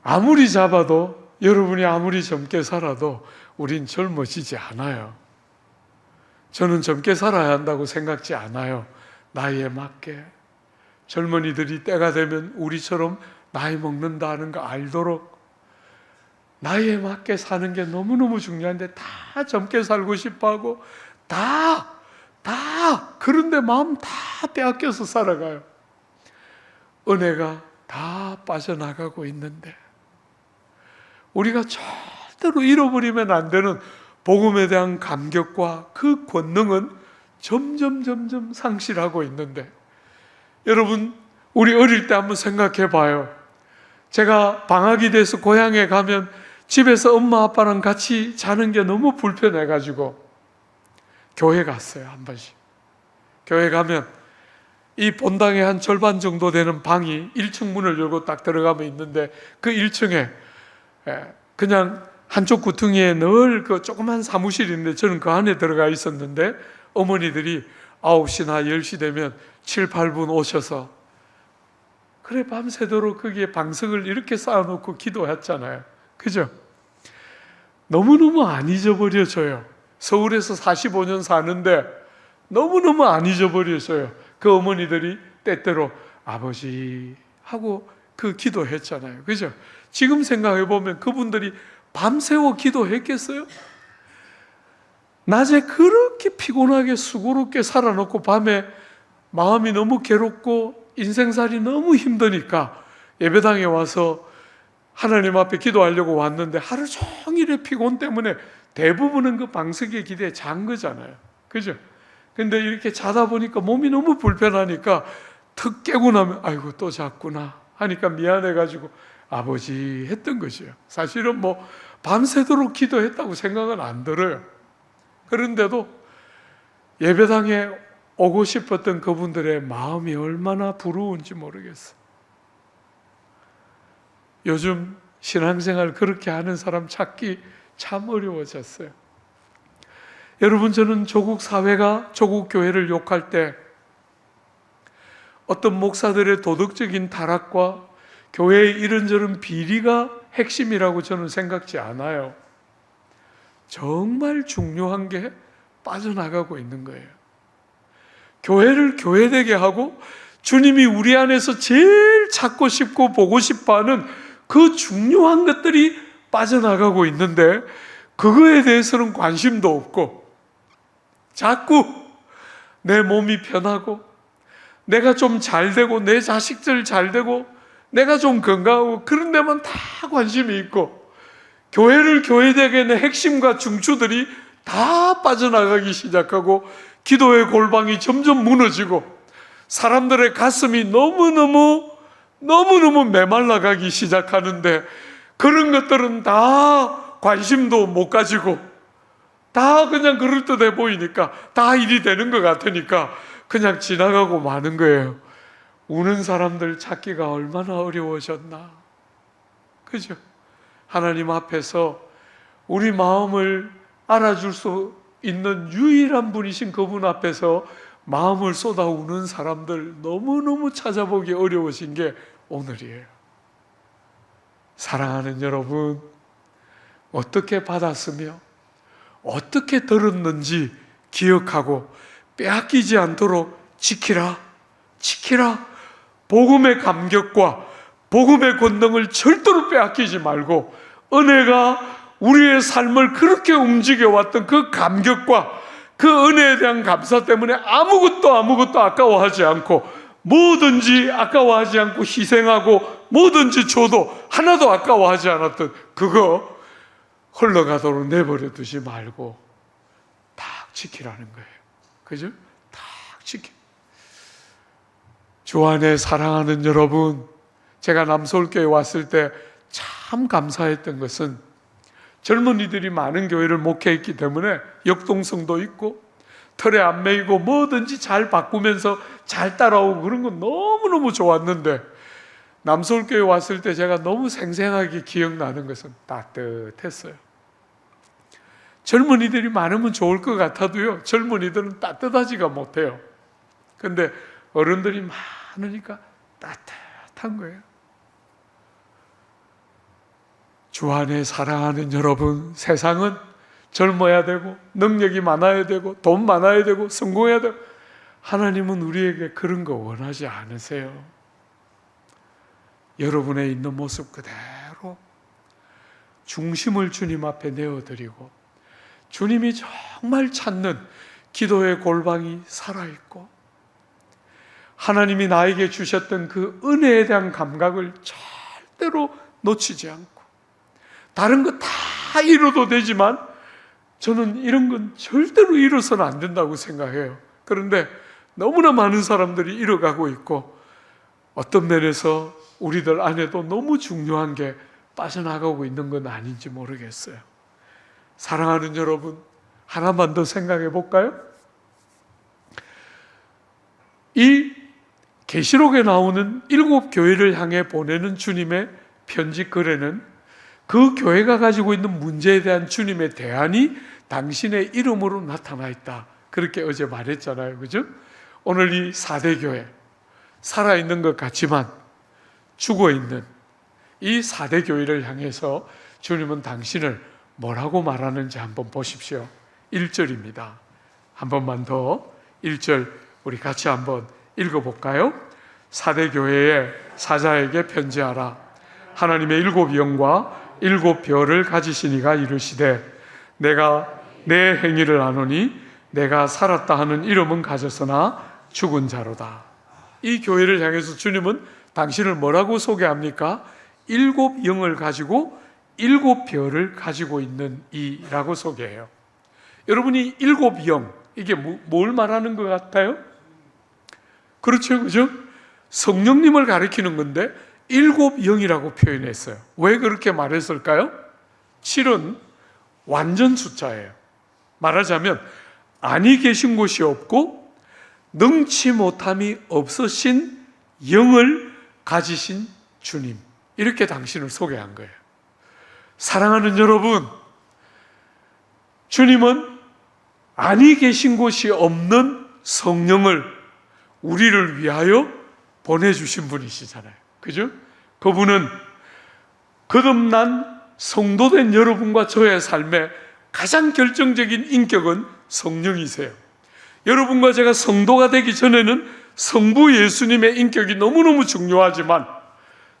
아무리 잡아도, 여러분이 아무리 젊게 살아도 우린 젊어지지 않아요. 저는 젊게 살아야 한다고 생각지 않아요. 나이에 맞게. 젊은이들이 때가 되면 우리처럼 나이 먹는다는 거 알도록 나이에 맞게 사는 게 너무너무 중요한데, 다 젊게 살고 싶어하고 다 그런데 마음 다 빼앗겨서 살아가요. 은혜가 다 빠져나가고 있는데, 우리가 절대로 잃어버리면 안 되는 복음에 대한 감격과 그 권능은 점점 상실하고 있는데, 여러분, 우리 어릴 때 한번 생각해 봐요. 제가 방학이 돼서 고향에 가면 집에서 엄마 아빠랑 같이 자는 게 너무 불편해가지고 교회 갔어요. 한 번씩 교회 가면 이 본당의 한 절반 정도 되는 방이 1층 문을 열고 딱 들어가면 있는데, 그 1층에 그냥 한쪽 구퉁이에 늘 그 조그만 사무실인데 저는 그 안에 들어가 있었는데, 어머니들이 9시나 10시 되면 7, 8분 오셔서 그래 밤새도록 거기에 방석을 이렇게 쌓아놓고 기도했잖아요. 그죠? 너무너무 안 잊어버려져요. 서울에서 45년 사는데 너무너무 안 잊어버려져요. 그 어머니들이 때때로 아버지 하고 그 기도했잖아요. 그죠? 지금 생각해보면 그분들이 밤새워 기도했겠어요? 낮에 그렇게 피곤하게 수고롭게 살아놓고 밤에 마음이 너무 괴롭고 인생살이 너무 힘드니까 예배당에 와서 하나님 앞에 기도하려고 왔는데 하루 종일의 피곤 때문에 대부분은 그 방석에 기대에 잔 거잖아요. 그죠? 근데 이렇게 자다 보니까 몸이 너무 불편하니까 턱 깨고 나면 아이고 또 잤구나 하니까 미안해가지고 아버지 했던 거죠. 사실은 뭐 밤새도록 기도했다고 생각은 안 들어요. 그런데도 예배당에 오고 싶었던 그분들의 마음이 얼마나 부러운지 모르겠어요. 요즘 신앙생활 그렇게 하는 사람 찾기 참 어려워졌어요. 여러분, 저는 조국 사회가 조국 교회를 욕할 때 어떤 목사들의 도덕적인 타락과 교회의 이런저런 비리가 핵심이라고 저는 생각지 않아요. 정말 중요한 게 빠져나가고 있는 거예요. 교회를 교회되게 하고 주님이 우리 안에서 제일 찾고 싶고 보고 싶어하는 그 중요한 것들이 빠져나가고 있는데, 그거에 대해서는 관심도 없고 자꾸 내 몸이 편하고 내가 좀 잘 되고 내 자식들 잘 되고 내가 좀 건강하고 그런 데만 다 관심이 있고, 교회를 교회되게 하는 핵심과 중추들이 다 빠져나가기 시작하고 기도의 골방이 점점 무너지고 사람들의 가슴이 너무너무 메말라가기 시작하는데, 그런 것들은 다 관심도 못 가지고 다 그냥 그럴듯해 보이니까 다 일이 되는 것 같으니까 그냥 지나가고 마는 거예요. 우는 사람들 찾기가 얼마나 어려워졌나. 그죠? 하나님 앞에서 우리 마음을 알아줄 수 있는 유일한 분이신 그분 앞에서 마음을 쏟아 우는 사람들 너무너무 찾아보기 어려우신 게 오늘이에요. 사랑하는 여러분, 어떻게 받았으며 어떻게 들었는지 기억하고 빼앗기지 않도록 지키라. 복음의 감격과 복음의 권능을 절대로 빼앗기지 말고, 은혜가 우리의 삶을 그렇게 움직여왔던 그 감격과 그 은혜에 대한 감사 때문에 아무것도 아까워하지 않고, 뭐든지 아까워하지 않고 희생하고 뭐든지 줘도 하나도 아까워하지 않았던 그거 흘러가도록 내버려 두지 말고 딱 지키라는 거예요. 그죠? 딱 지키. 주 안에 사랑하는 여러분, 제가 남서울교회 왔을 때 참 감사했던 것은 젊은이들이 많은 교회를 목회했기 때문에 역동성도 있고 틀에 안 매이고 뭐든지 잘 바꾸면서 잘 따라오고 그런 건 너무너무 좋았는데, 남서울교회 왔을 때 제가 너무 생생하게 기억나는 것은 따뜻했어요. 젊은이들이 많으면 좋을 것 같아도요, 젊은이들은 따뜻하지가 못해요. 근데 어른들이 많으니까 따뜻한 거예요. 주 안에 사랑하는 여러분, 세상은 젊어야 되고 능력이 많아야 되고 돈 많아야 되고 성공해야 되고, 하나님은 우리에게 그런 거 원하지 않으세요. 여러분의 있는 모습 그대로 중심을 주님 앞에 내어드리고 주님이 정말 찾는 기도의 골방이 살아있고 하나님이 나에게 주셨던 그 은혜에 대한 감각을 절대로 놓치지 않고, 다른 거 다 이뤄도 되지만 저는 이런 건 절대로 이뤄서는 안 된다고 생각해요. 그런데 너무나 많은 사람들이 이뤄가고 있고, 어떤 면에서 우리들 안에도 너무 중요한 게 빠져나가고 있는 건 아닌지 모르겠어요. 사랑하는 여러분, 하나만 더 생각해 볼까요? 이 계시록에 나오는 7 교회를 향해 보내는 주님의 편지 글에는 그 교회가 가지고 있는 문제에 대한 주님의 대안이 당신의 이름으로 나타나 있다. 그렇게 어제 말했잖아요. 그죠? 오늘 이 4대 교회, 살아있는 것 같지만 죽어있는 이 4대 교회를 향해서 주님은 당신을 뭐라고 말하는지 한번 보십시오. 1절입니다. 한 번만 더 1절 우리 같이 한번 읽어볼까요? 4대 교회의 사자에게 편지하라. 하나님의 7 영과 7 별을 가지신 이가 이르시되 내가 내 행위를 아노니 내가 살았다 하는 이름은 가졌으나 죽은 자로다. 이 교회를 향해서 주님은 당신을 뭐라고 소개합니까? 7 영을 가지고 7 별을 가지고 있는 이라고 소개해요. 여러분이 7 영, 이게 뭘 말하는 것 같아요? 그렇죠, 그죠? 성령님을 가리키는 건데 7 영이라고 표현했어요. 왜 그렇게 말했을까요? 7은 완전 숫자예요. 말하자면 아니 계신 곳이 없고 능치 못함이 없으신 영을 가지신 주님, 이렇게 당신을 소개한 거예요. 사랑하는 여러분, 주님은 아니 계신 곳이 없는 성령을 우리를 위하여 보내주신 분이시잖아요. 그죠? 그분은 거듭난 성도된 여러분과 저의 삶에 가장 결정적인 인격은 성령이세요. 여러분과 제가 성도가 되기 전에는 성부 예수님의 인격이 너무너무 중요하지만,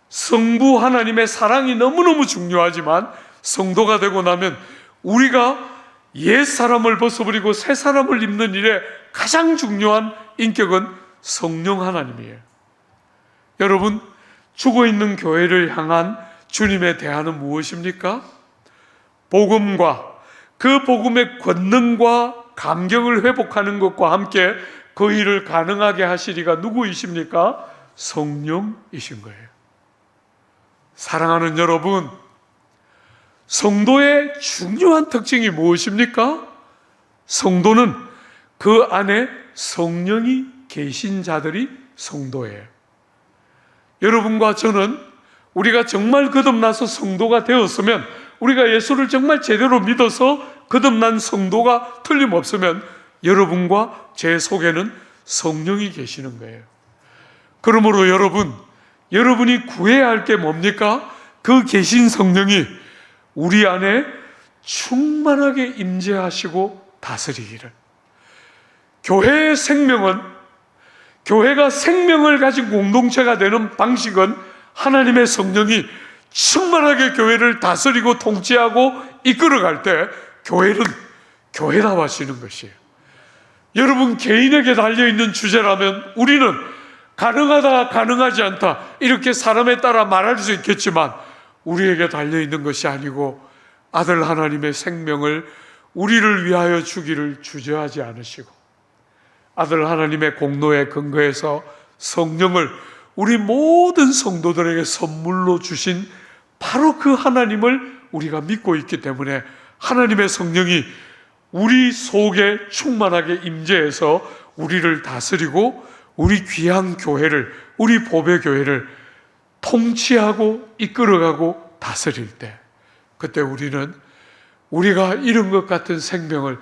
성부 하나님의 사랑이 너무너무 중요하지만, 성도가 되고 나면 우리가 옛 사람을 벗어버리고 새 사람을 입는 일에 가장 중요한 인격은 성령 하나님이에요. 여러분, 죽어있는 교회를 향한 주님의 대안은 무엇입니까? 복음과 그 복음의 권능과 감격을 회복하는 것과 함께 그 일을 가능하게 하시리가 누구이십니까? 성령이신 거예요. 사랑하는 여러분, 성도의 중요한 특징이 무엇입니까? 성도는 그 안에 성령이 계신 자들이 성도예요. 여러분과 저는 우리가 정말 거듭나서 성도가 되었으면, 우리가 예수를 정말 제대로 믿어서 거듭난 성도가 틀림없으면 여러분과 제 속에는 성령이 계시는 거예요. 그러므로 여러분이 구해야 할 게 뭡니까? 그 계신 성령이 우리 안에 충만하게 임재하시고 다스리기를. 교회의 생명은, 교회가 생명을 가진 공동체가 되는 방식은 하나님의 성령이 충만하게 교회를 다스리고 통치하고 이끌어갈 때 교회는 교회다워지는 것이에요. 여러분 개인에게 달려있는 주제라면 우리는 가능하다, 가능하지 않다 이렇게 사람에 따라 말할 수 있겠지만, 우리에게 달려있는 것이 아니고 아들 하나님의 생명을 우리를 위하여 주기를 주저하지 않으시고, 아들 하나님의 공로에 근거해서 성령을 우리 모든 성도들에게 선물로 주신 바로 그 하나님을 우리가 믿고 있기 때문에 하나님의 성령이 우리 속에 충만하게 임재해서 우리를 다스리고 우리 귀한 교회를, 우리 보배 교회를 통치하고 이끌어가고 다스릴 때, 그때 우리는 우리가 잃은 것 같은 생명을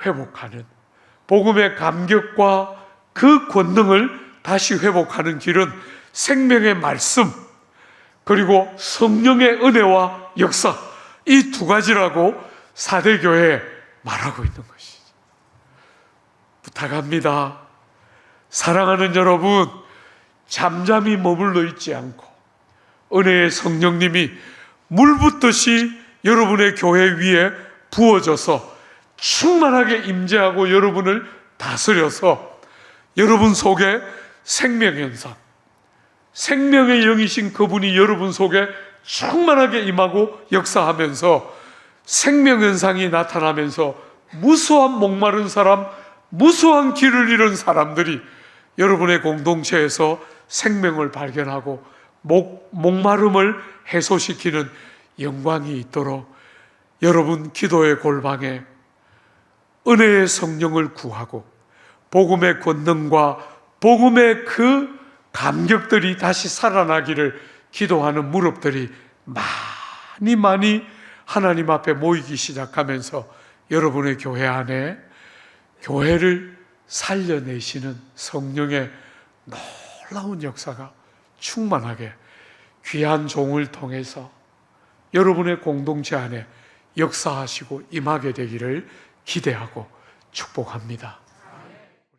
회복하는, 복음의 감격과 그 권능을 다시 회복하는 길은 생명의 말씀 그리고 성령의 은혜와 역사, 이 2가지라고 4대 교회에 말하고 있는 것이죠. 부탁합니다. 사랑하는 여러분, 잠잠히 머물러 있지 않고 은혜의 성령님이 물 붓듯이 여러분의 교회 위에 부어져서 충만하게 임재하고 여러분을 다스려서 여러분 속에 생명현상, 생명의 영이신 그분이 여러분 속에 충만하게 임하고 역사하면서 생명 현상이 나타나면서 무수한 목마른 사람, 무수한 길을 잃은 사람들이 여러분의 공동체에서 생명을 발견하고 목마름을 해소시키는 영광이 있도록 여러분 기도의 골방에 은혜의 성령을 구하고 복음의 권능과 복음의 그 감격들이 다시 살아나기를 기도하는 무릎들이 많이 하나님 앞에 모이기 시작하면서 여러분의 교회 안에 교회를 살려내시는 성령의 놀라운 역사가 충만하게 귀한 종을 통해서 여러분의 공동체 안에 역사하시고 임하게 되기를 기대하고 축복합니다.